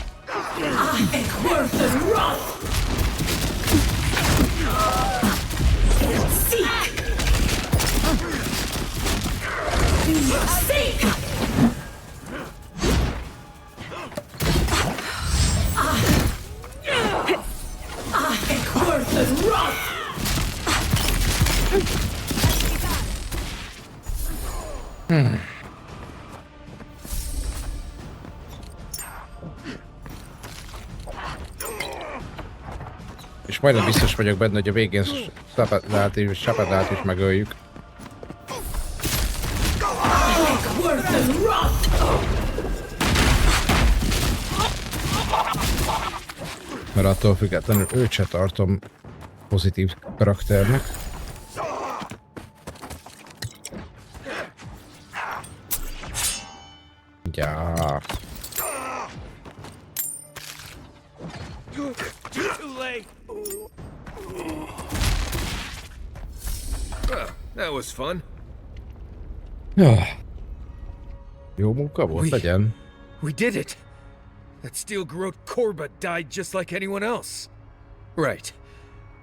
És majdnem biztos vagyok benne, hogy a végén Sapadalt is megöljük. Mert attól függetlenül őt se tartom pozitív karakternek. Ja. That was fun. Jó munka volt, legyen. We did it! That steel garrote Korba died just like anyone else. Right.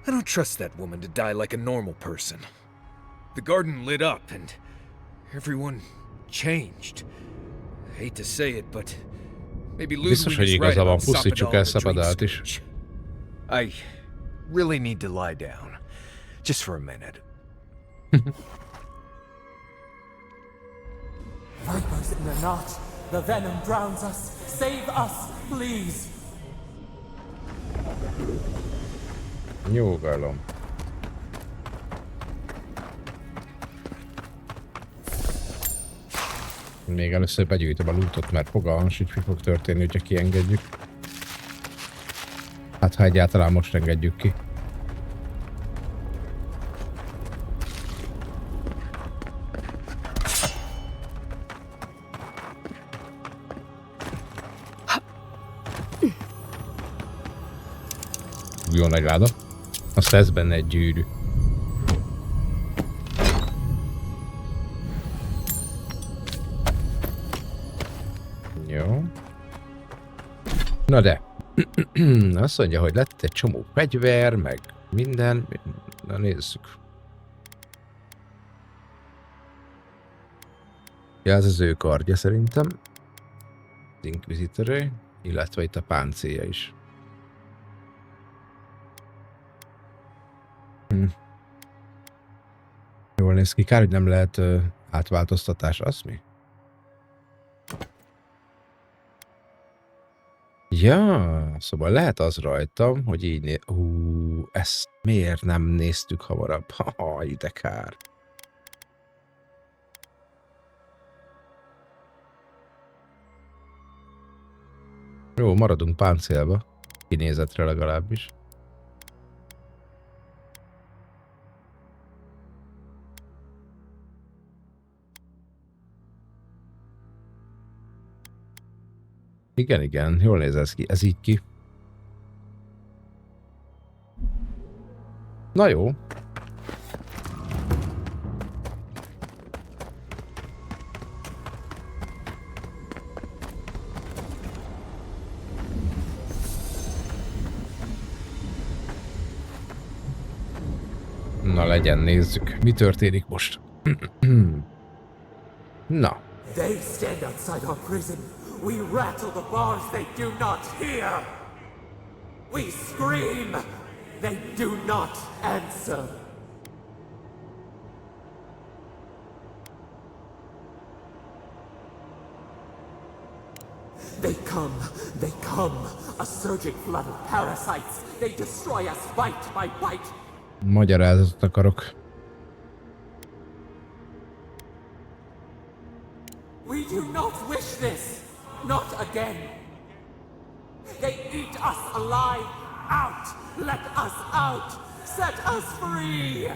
I don't trust that woman to die like a normal person. The garden lit up and everyone changed. I hate to say it, but maybe Ludwig is right about Sapadal the dream stage. I really need to lie down. Just for a minute. Vipers in the knot. The venom drowns us. Save us, please. Nyugalom. Még először begyűjtöm a lootot, mert fogalmam sincs, mi fog történni, hogyha kiengedjük. Hát ha egyáltalán most engedjük ki. Jó nagy láda. Azt lesz benne egy gyűrű. Jó. Na de. Azt mondja, hogy lett egy csomó fegyver, meg minden. Na nézzük. Ja, ez az ő kardja szerintem. Az Inquisitoré, illetve itt a páncélja is. Jól néz ki, kár, hogy nem lehet átváltoztatás, az mi? Ja, szóval lehet az rajtam, hogy így ezt miért nem néztük hamarabb? Haha, ide kár. Jó, maradunk páncélba. Kinézetre legalábbis. Igen, igen, jól néz ez ki. Ez így ki. Na jó. Na legyen, nézzük. Mi történik most? Na. They stand outside our prison. We rattle the bars, they do not hear. We scream, they do not answer. They come, a surging flood of parasites. They destroy us bite by bite. Magyarázatot akarok. We do not wish this, not again. They eat us alive. Out! Let us out! Set us free!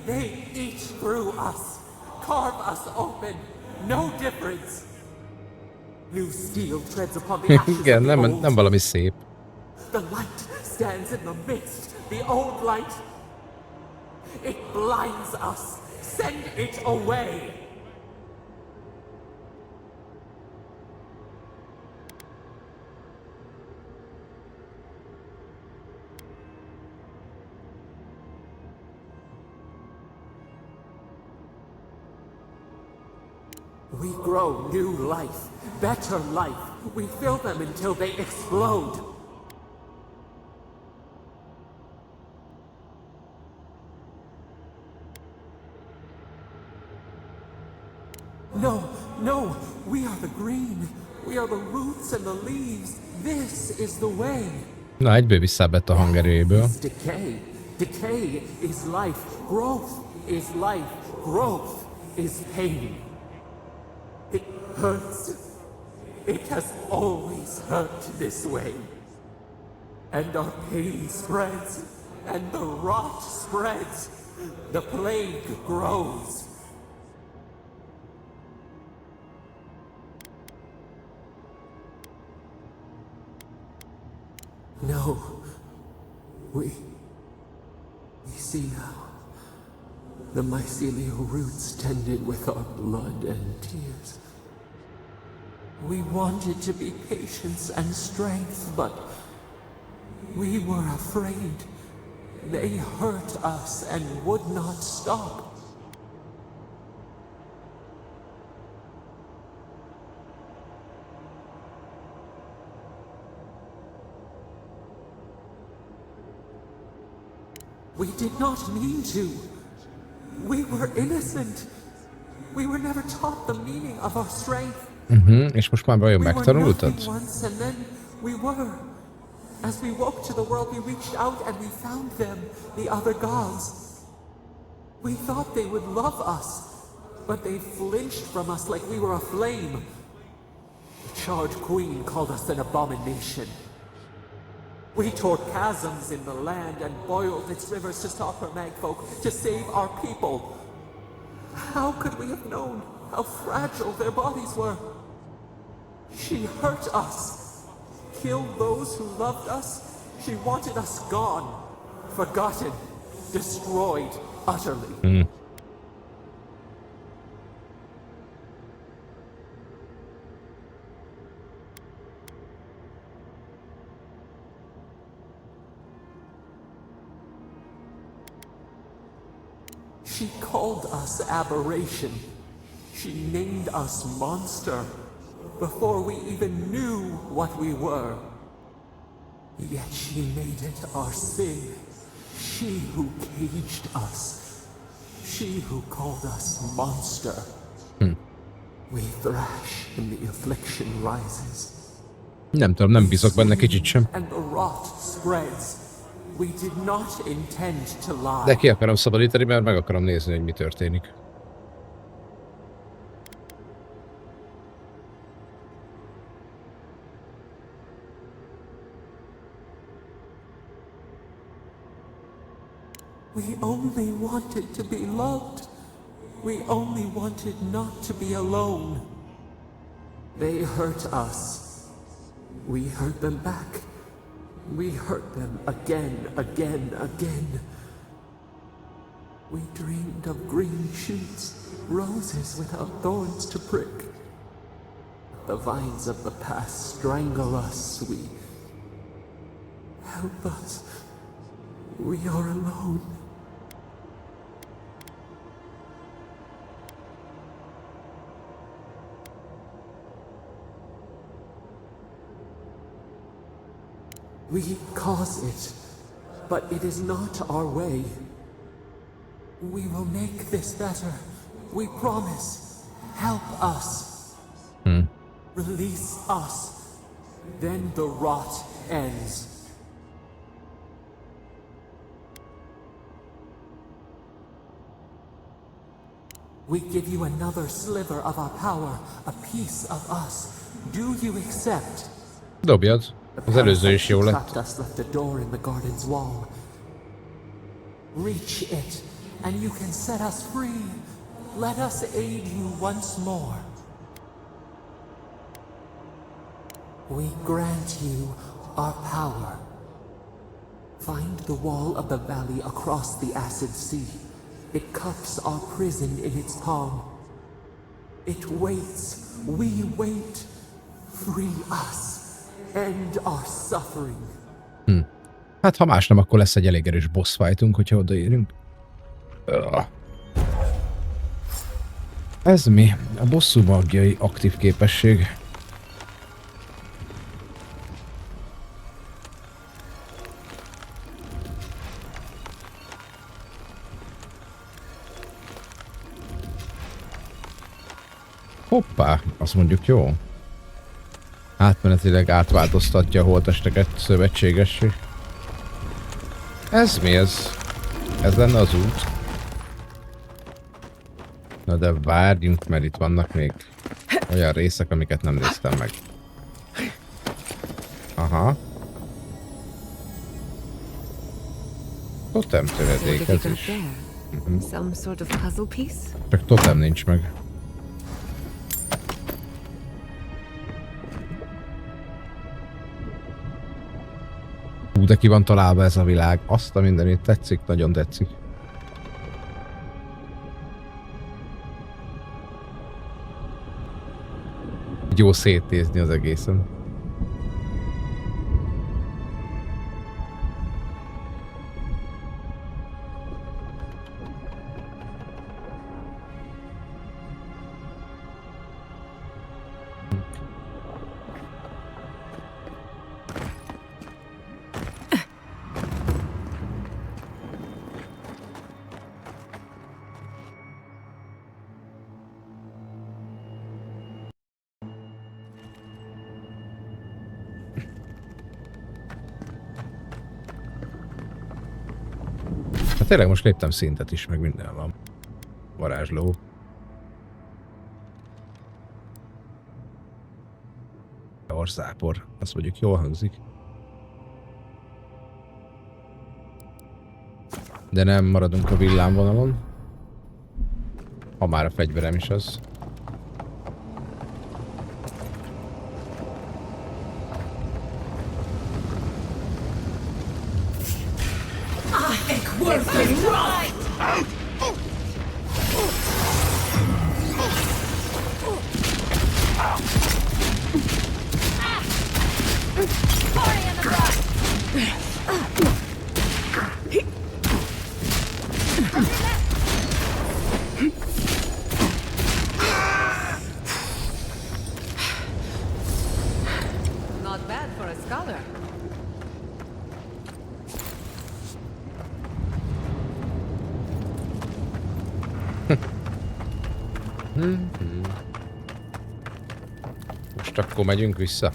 They eat through us, carve us open, no difference. New steel treads upon the ashes of the old. Nem valami szép. The light stands in the midst, the old light. It blinds us. Send it away. We grow new life, better life. We fill them until they explode. No, we are the green. We are the roots and the leaves. This is the way. Na, egyből visszabett a hangerőjéből. Decay is life. Growth is life. Growth is pain. It hurts. It has always hurt this way. And our pain spreads. And the rot spreads. The plague grows. No, we see now the mycelial roots tended with our blood and tears. We wanted to be patience and strength, but we were afraid. They hurt us and would not stop. We did not mean to. We were innocent. We were never taught the meaning of our strength. És most már vajon megtanultad? Once and then we were. As we woke to the world, we reached out and we found them, the other gods. We thought they would love us, but they flinched from us like we were a flame. The charred queen called us an abomination. We tore chasms in the land and boiled its rivers to stop her magfolk, to save our people. How could we have known how fragile their bodies were? She hurt us, killed those who loved us. She wanted us gone, forgotten, destroyed utterly. She called us aberration. She named us monster before we even knew what we were. Yet she made it our sin. She who caged us. She who called us monster. We thrash and the affliction rises. Nem tudom, nem bízok benne kicsit sem. And the rot spreads. We did not intend to lie. De ki akarom szabadítani, mert meg akarom nézni, hogy mi történik. We only wanted to be loved. We only wanted not to be alone. They hurt us. We hurt them back. We hurt them again. We dreamed of green shoots, roses without thorns to prick. The vines of the past strangle us. Help us. We are alone. We cause it, but it is not our way. We will make this better. We promise. Help us. Release us. Then the rot ends. We give you another sliver of our power, a piece of us. Do you accept? Dobjad. Az előző is jó lett. Us left a door in the garden's wall. Reach it, and you can set us free. Let us aid you once more. We grant you our power. Find the wall of the valley across the acid sea. It cups our prison in its palm. It waits. We wait. Free us. End our suffering. Hát ha más nem, akkor lesz egy elég erős boss fightunk, hogyha odaérünk. Ez mi? A bosszú magjai aktív képesség. Hoppá, azt mondjuk jó. Átmenetileg átváltoztatja a holttesteket szövetségessé. Ez mi ez? Ez lenne az út. Na de várjunk, mert itt vannak még olyan részek, amiket nem néztem meg. Aha. Totem töredék, ez is. Csak totem nincs meg. De ki van találva ez a világ. Azt a mindenit tetszik, nagyon tetszik. Jó szétnézni az egészen. Hát tényleg most léptem szintet is, meg minden van. Varázsló. Orszápor. Azt mondjuk jól hangzik. De nem maradunk a villámvonalon. Ha már a fegyverem is az. Not bad for a scholar. Most akkor megyünk vissza.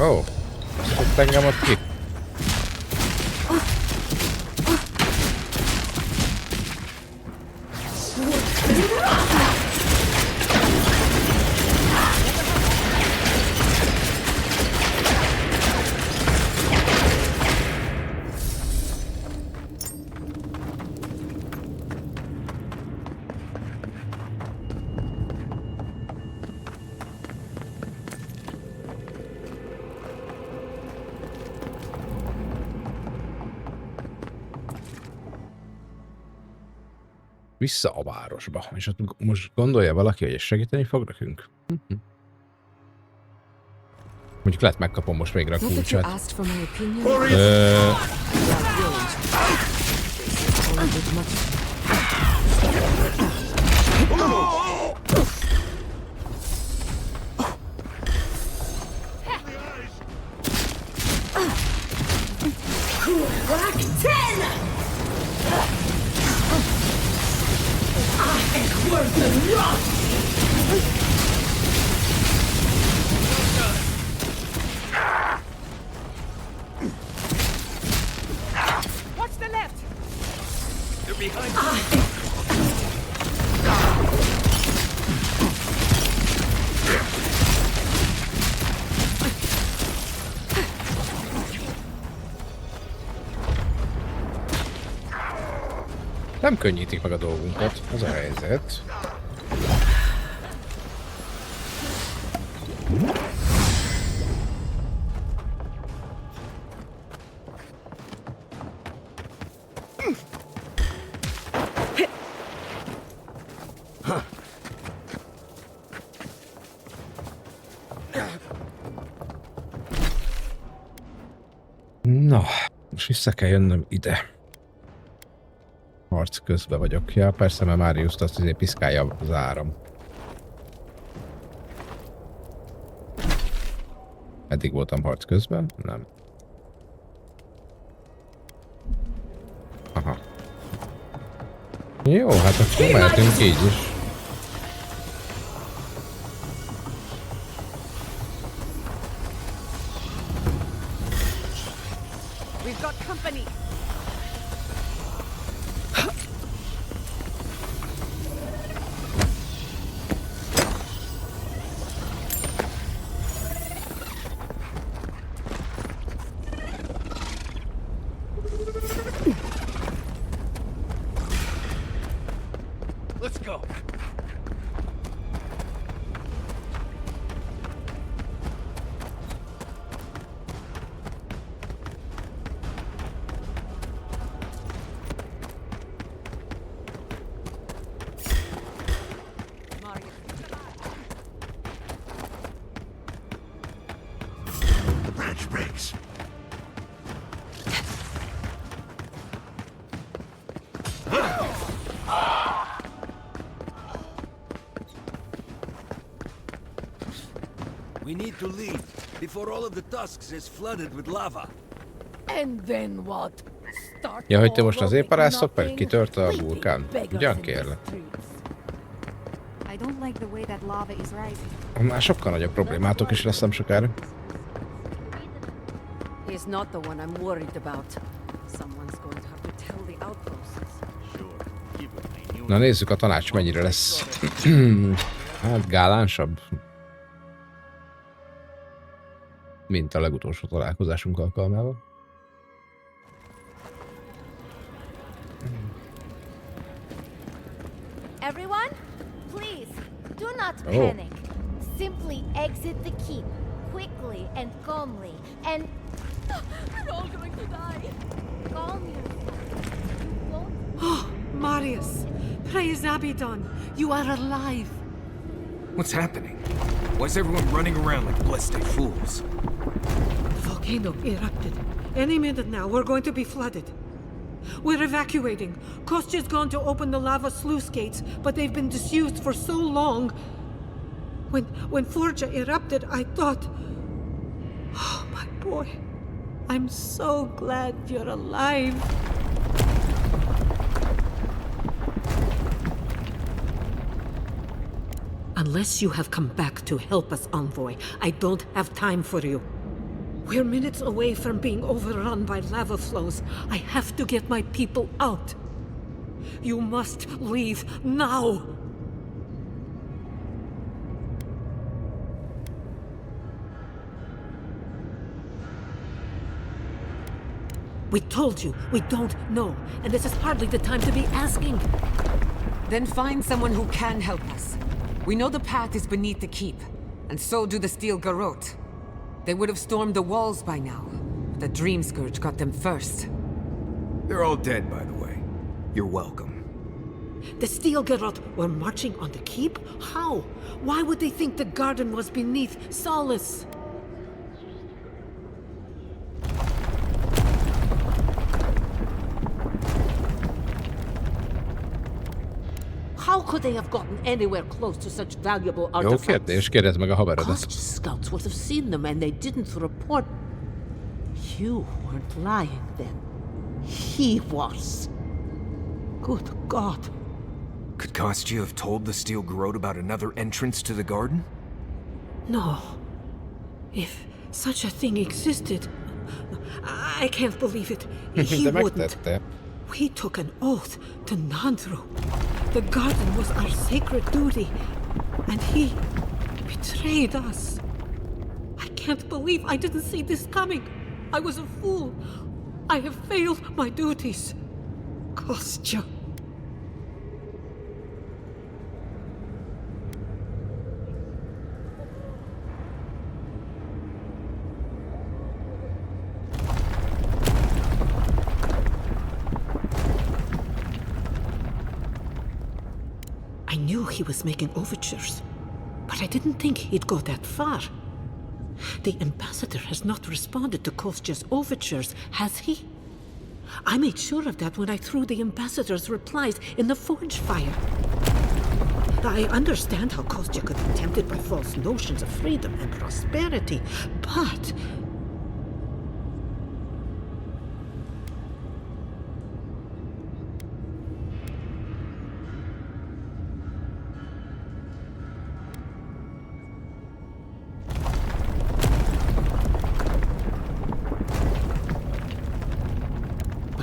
Ó, azt engem ott ki. Vissza a városba. És ott most gondolja valaki, hogy ez segíteni fog nekünk? Mondjuk lehet megkapom most végre a kulcsát. Watch the left! They're behind you! Nem könnyítik meg a dolgunkat, az a helyzet. Na, most vissza kell jönnöm ide. Harc közben vagyok. Ja, persze, mert Mariuszt azt azért piszkálja az áram. Eddig voltam harc közben? Nem. Aha. Jó, hát akkor mehetünk így is. We've got company. Let's go. The branch breaks. We need to leave before all of the tusks is flooded with lava. And then what? Start Ja, hogy te most all azért over paráztok, mert nothing? kitört a Waiting vulkán? beggars Ugyan in the kérlek. streets. I don't like the way that lava is rising. Már sokkal nagyobb problémátok is lesz nem sokára. He's not the one I'm worried about. Someone's going to have to tell the outposts. Na nézzük, a tanács mennyire lesz. Hát gálánsabb. Mint a legutolsó találkozásunk alkalmával. Everyone, please, do not Oh. panic. Simply exit the keep, quickly and calmly, and... We're all going to die. Calm yourself. Oh, Marius, praise Abaddon, you are alive. What's happening? Why is everyone running around like blessed fools? The volcano erupted. Any minute now, we're going to be flooded. We're evacuating. Kostya's gone to open the lava sluice gates, but they've been disused for so long. When Forja erupted, I thought... Oh, my boy. I'm so glad you're alive. Unless you have come back to help us, Envoy, I don't have time for you. We're minutes away from being overrun by lava flows. I have to get my people out. You must leave now! We told you, we don't know, and this is hardly the time to be asking. Then find someone who can help us. We know the path is beneath the keep, and so do the steel garrote. They would have stormed the walls by now. The Dream Scourge got them first. They're all dead, by the way. You're welcome. The Steel Garrote were marching on the keep? How? Why would they think the garden was beneath Solace? How could they have gotten anywhere close to such valuable Jó artifacts? kérdés, kérdezd meg a haverodat. Kostya's scouts would have seen them and they didn't report. You weren't lying then. He was. Good God. Could Kostya have told the Steel Garrote about another entrance to the garden? No. If such a thing existed, I can't believe it. He De wouldn't. megtette. We took an oath to Nandru. The garden was our sacred duty, and he betrayed us. I can't believe I didn't see this coming. I was a fool. I have failed my duties. Kostya. I knew he was making overtures, but I didn't think he'd go that far. The ambassador has not responded to Kostya's overtures, has he? I made sure of that when I threw the ambassador's replies in the forge fire. I understand how Kostya could be tempted by false notions of freedom and prosperity, but...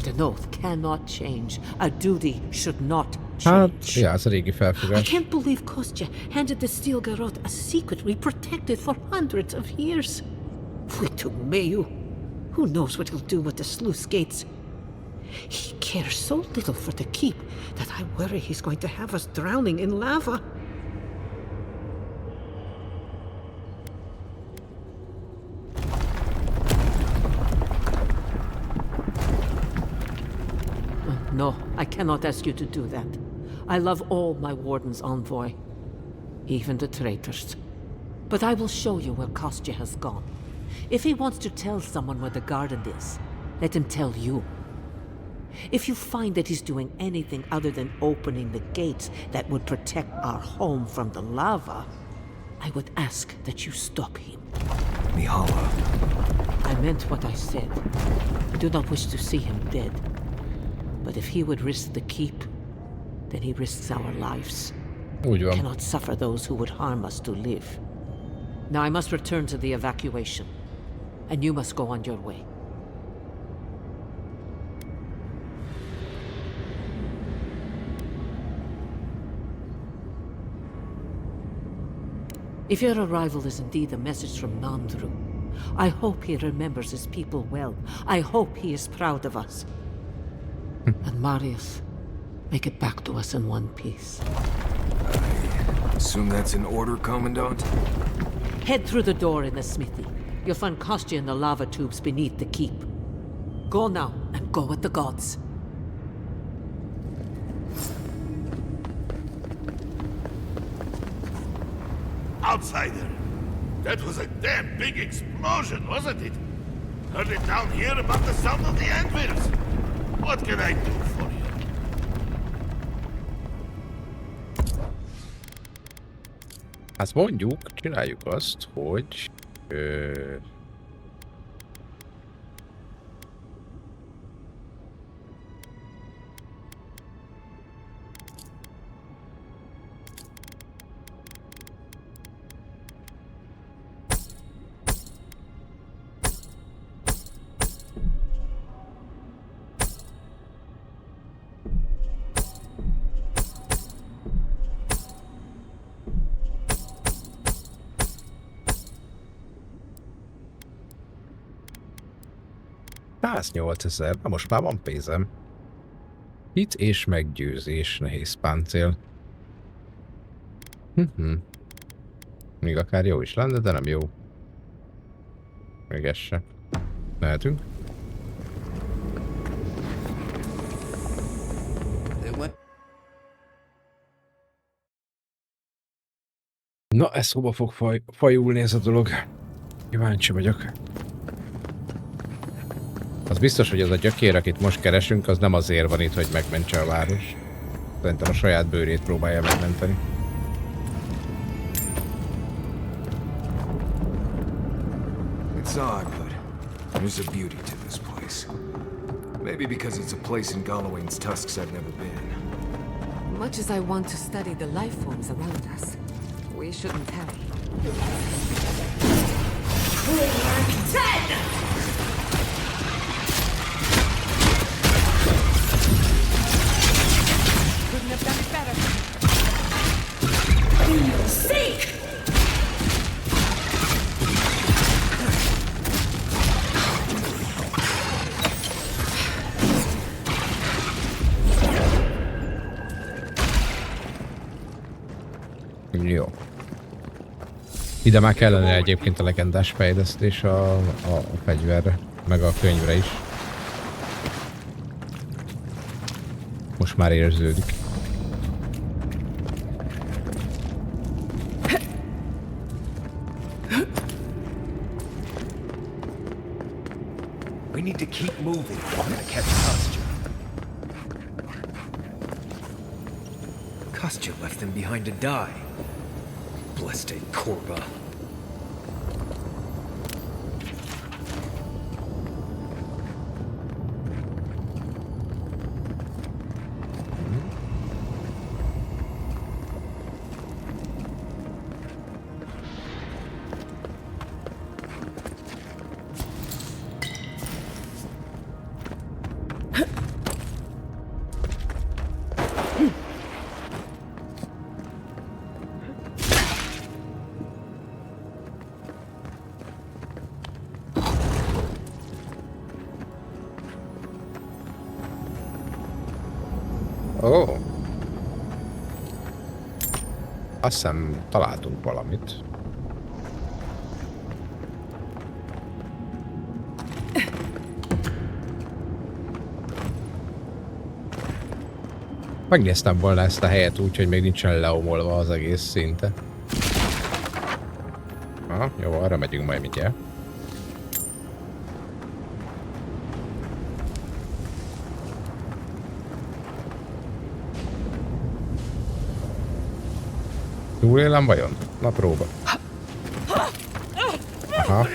An oath cannot change. A duty should not Hát, change. ja, ez a régi I felfogás. can't believe Kostya handed the Steel Garrote a secret we protected for hundreds of years. We took Mayu. Who knows what he'll do with the sluice gates? He cares so little for the keep that I worry he's going to have us drowning in lava. No, I cannot ask you to do that. I love all my warden's envoy, even the traitors. But I will show you where Kostya has gone. If he wants to tell someone where the garden is, let him tell you. If you find that he's doing anything other than opening the gates that would protect our home from the lava, I would ask that you stop him. Mihala. I meant what I said. I do not wish to see him dead. But if he would risk the keep, then he risks our lives. Úgy van. Cannot suffer those who would harm us to live. Now I must return to the evacuation, and you must go on your way. If your arrival is indeed a message from Nandru, I hope he remembers his people well. I hope he is proud of us. And Marius, make it back to us in one piece. I assume that's an order, Commandant? Head through the door in the smithy. You'll find Kostya in the lava tubes beneath the keep. Go now, and go with the gods. Outsider! That was a damn big explosion, wasn't it? Heard it down here about the sound of the anvils. What can I do for you? Hát mondjuk, csináljuk azt, hogy... $108 000, na most már van pénzem. Hit és meggyőzés, nehéz páncél. Még akár jó is lenne, de nem jó. Még ez se. Mehetünk. Na, ez hova fog fajulni ez a dolog? Kíváncsi vagyok. Az biztos, hogy az a gyökér, akit most keresünk, az nem azért van itt, hogy megmentse a város. Szerintem a saját bőrét próbálja megmenteni. It's odd, but there's a beauty to this place. Maybe because it's a place in Galawain's tusks I've never been. Much as I want to study the life forms around us, we shouldn't tarry. Couldn't have done it better. Seek! Jó. Ide már kellene egyébként a legendás fejlesztés a fegyverre, meg a könyvre is. Most már érződik. We need to keep moving if we're gonna catch Kostya. Kostya left them behind to die. Blessed Korba. Ó. Azt hiszem találtunk valamit. Megnéztem volna ezt a helyet úgy, hogy még nincsen leomolva az egész szinte. Aha, jó, arra megyünk majd mindjárt. Túlélem vajon? Na próba. Aha.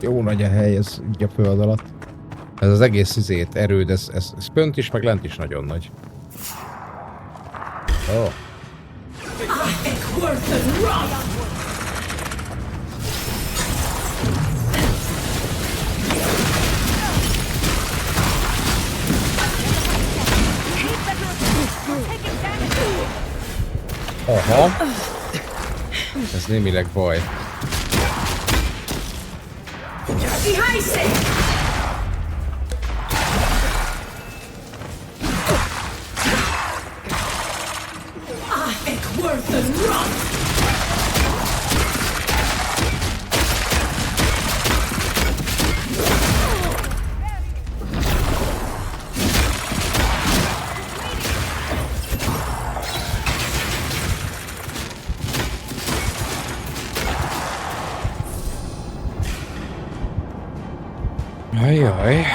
Jó nagy a hely, ez így a föld alatt. Ez az egész erőd, ez fönt is, meg lent is nagyon nagy. Ó. Oh. Aha. Ez némileg baj. Ajaj.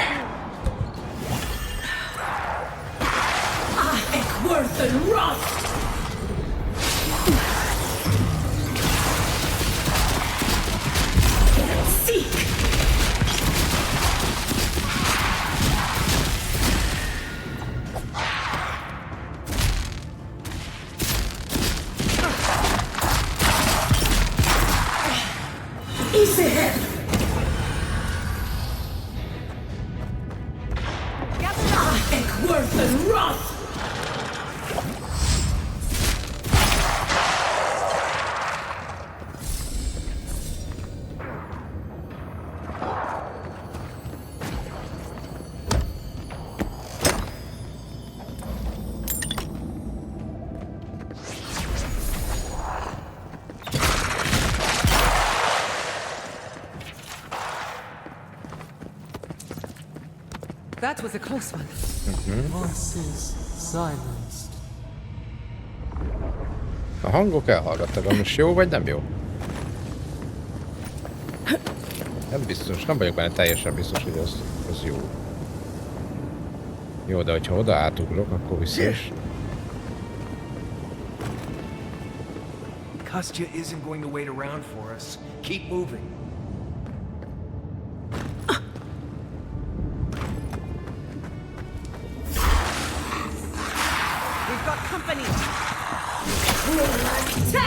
That was a close one. Voices silenced. A hangok elhallgattak, de most jó vagy nem jó? Nem biztos, nem vagyok benne teljesen biztos, hogy az jó. Jó, de hogyha oda átugrok, akkor biztos. Kostya isn't going to wait around for us. Keep moving. We've got company! 10!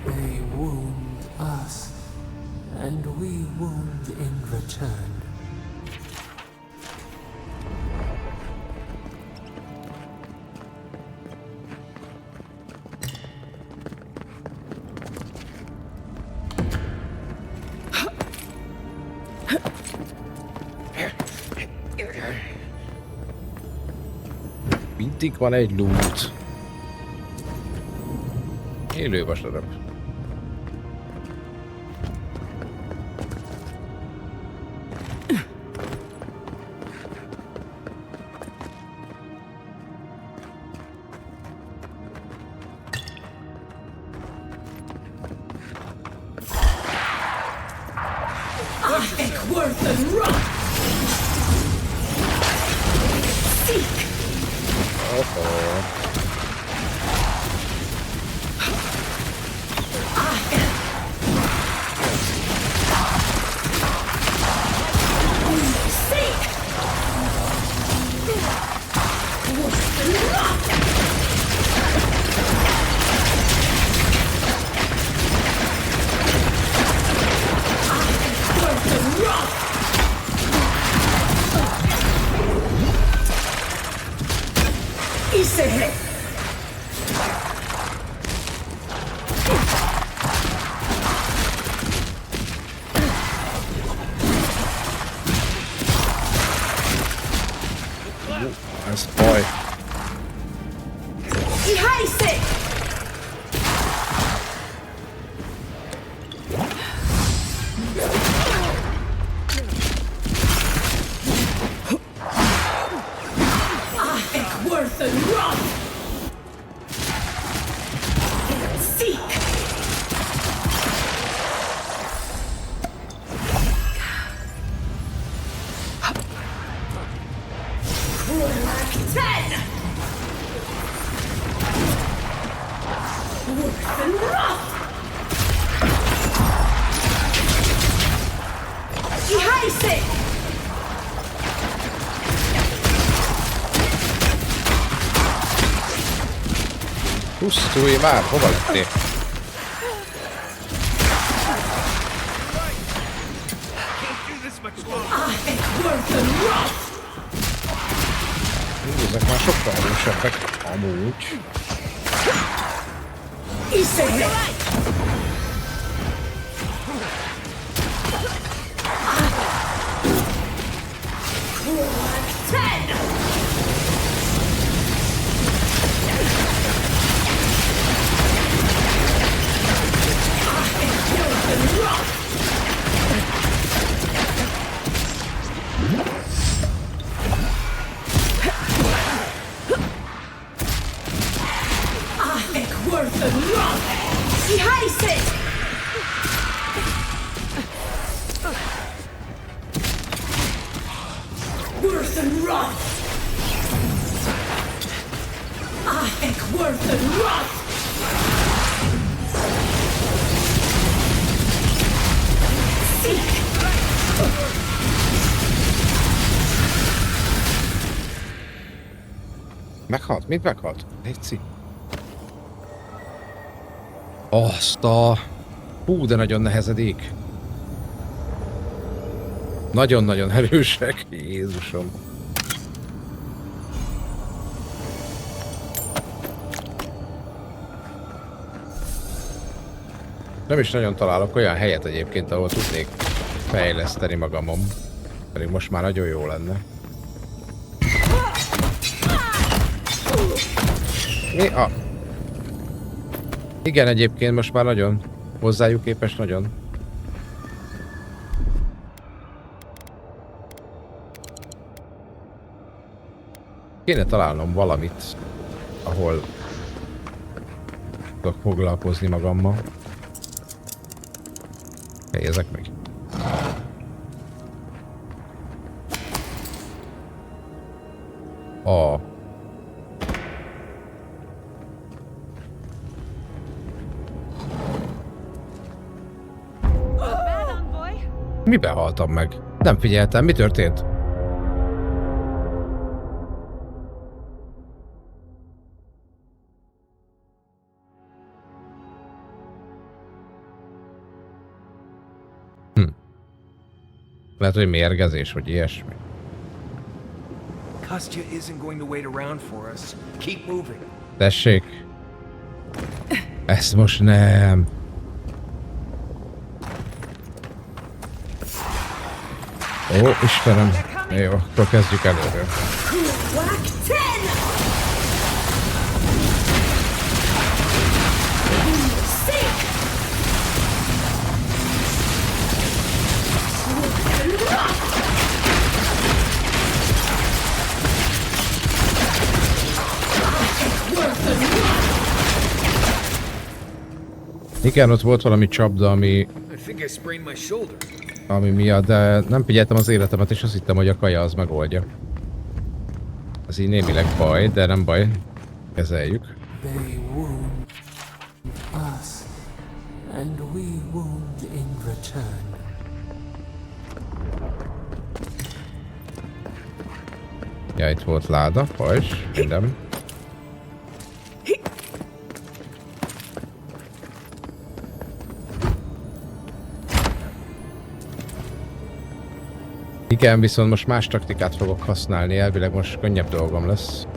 They wound us, and we wound in return. Mindig van egy loot. Élő vasadok. Ez baj. Pusztulj már, hova lettél? Ezek már sokkal erősebbek, amúgy. Worth the rock! Sie heiße! meghalt? Mit meghalt? Léci. Azt a... Hú, de nagyon nehezedik. Nagyon-nagyon erősek. Jézusom. Nem is nagyon találok olyan helyet egyébként, ahol tudnék fejleszteni magamon. Pedig most már nagyon jó lenne. Igen, egyébként most már nagyon. Hozzájuk képest nagyon. Kéne találnom valamit, ahol tudok foglalkozni magammal. Helyezek meg. Miben haltam meg? Nem figyeltem, mi történt? Lehet, hogy mérgezés, vagy ilyesmi. Kostya isn't going to wait around for us. Keep moving. Tessék. Ezt most nem. Ó, Istenem. Jó, akkor kezdjük előről. Igen, ott volt valami csapda, ami miatt, de nem figyeltem az életemet, és azt hittem, hogy a kaja az megoldja. Ez így némileg baj, de nem baj. Kezeljük. They wound us, and we wound in return. Ja, itt volt láda, pajzs, minden. Igen, viszont most más taktikát fogok használni, elvileg most könnyebb dolgom lesz.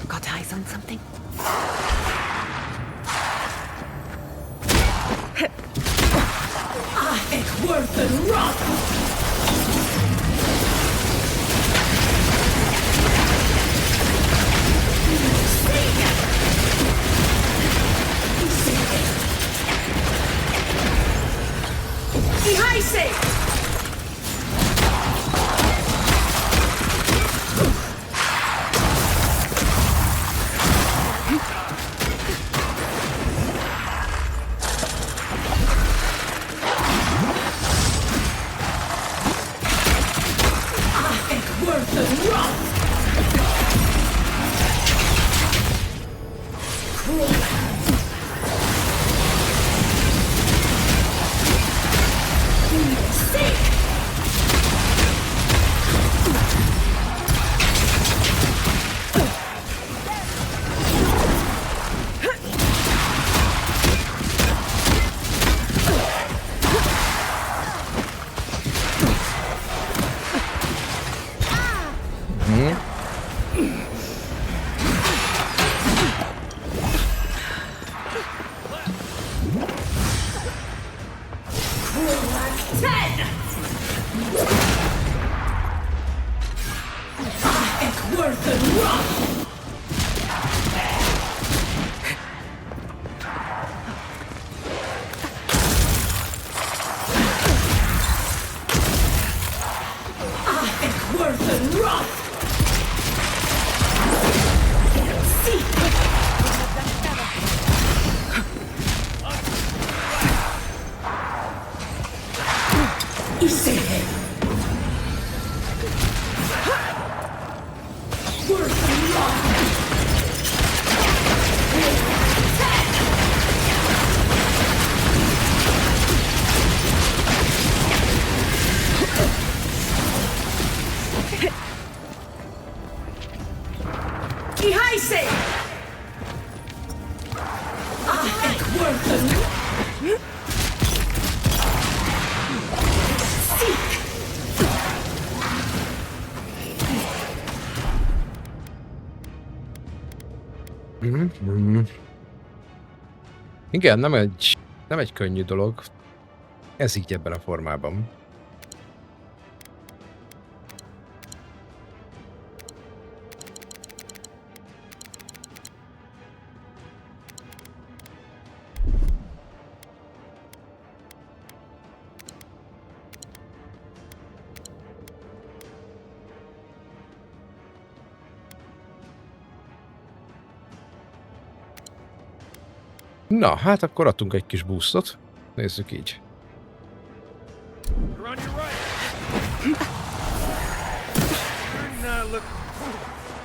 Got eyes on something? It's worth the rot! Igen, nem egy könnyű dolog. Ez így ebben a formában. Na, hát akkor adtunk egy kis boostot. Nézzük így.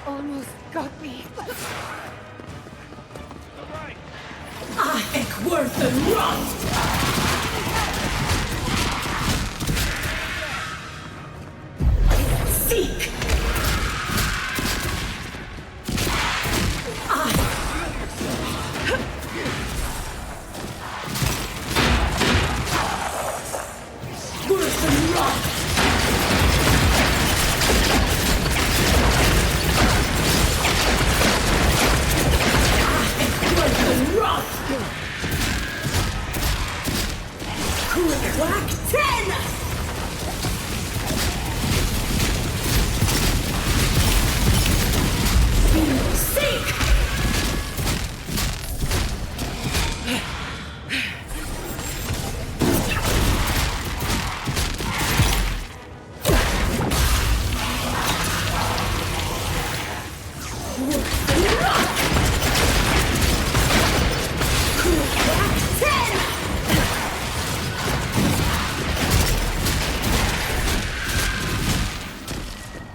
Almost got me. Worth and rot! Seek! Worth and rot! Worth and rot! Whack 10! Seek!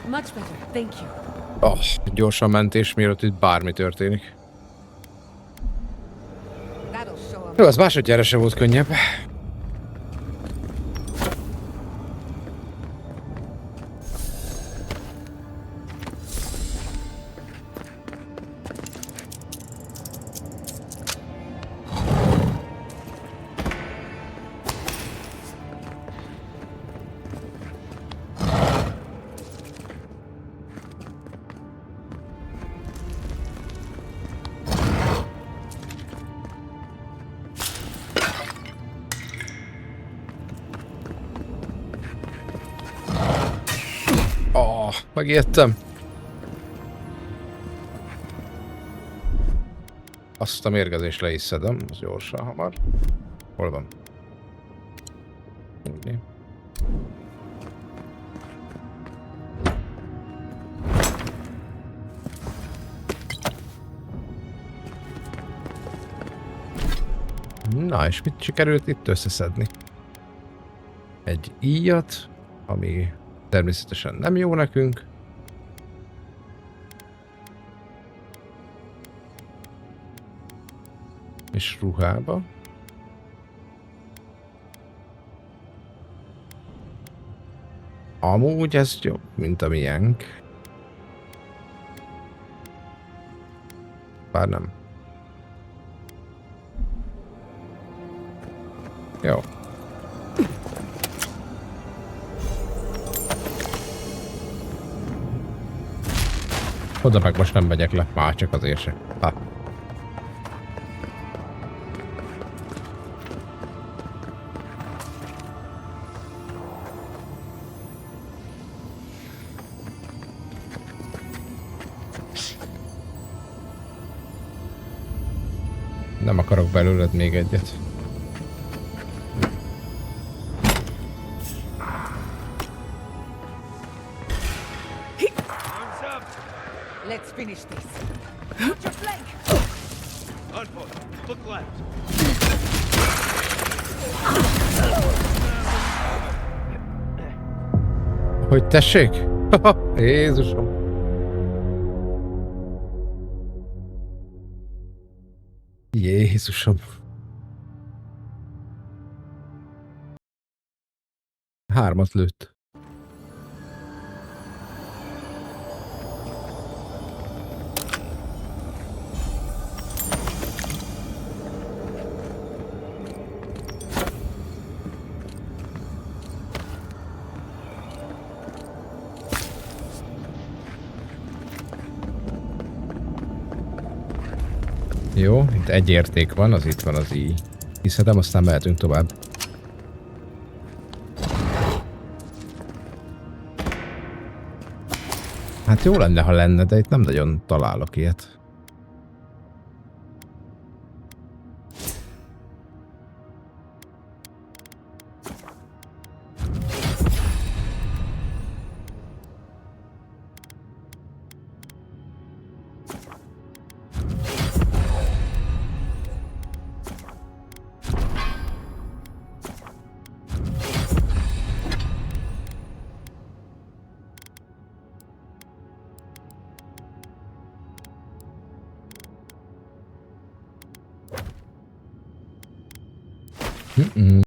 Much better, thank you. Gyorsan mentés, mielőtt itt bármi történik. Jó, az másodjára se volt könnyebb. Megijedtem. Azt a mérgezést le is szedem, az gyorsan, hamar. Hol van? Úgy. Na, és mit sikerült itt összeszedni? Egy íjat, ami természetesen nem jó nekünk. És ruhába. Amúgy ez jobb, mint a miénk. Bár nem. Jó. Oda meg most nem megyek le, már csak azért se. Ha. Nem akarok belőled még egyet. Let's finish this. Your flank! On foot. Look left. Hogy tessék? Jézusom. Jézusom. 3 lőtt. Jó, itt egy érték van, az itt van az így. Hiszedem, aztán mehetünk tovább. Hát jó lenne, ha lenne, de itt nem nagyon találok ilyet.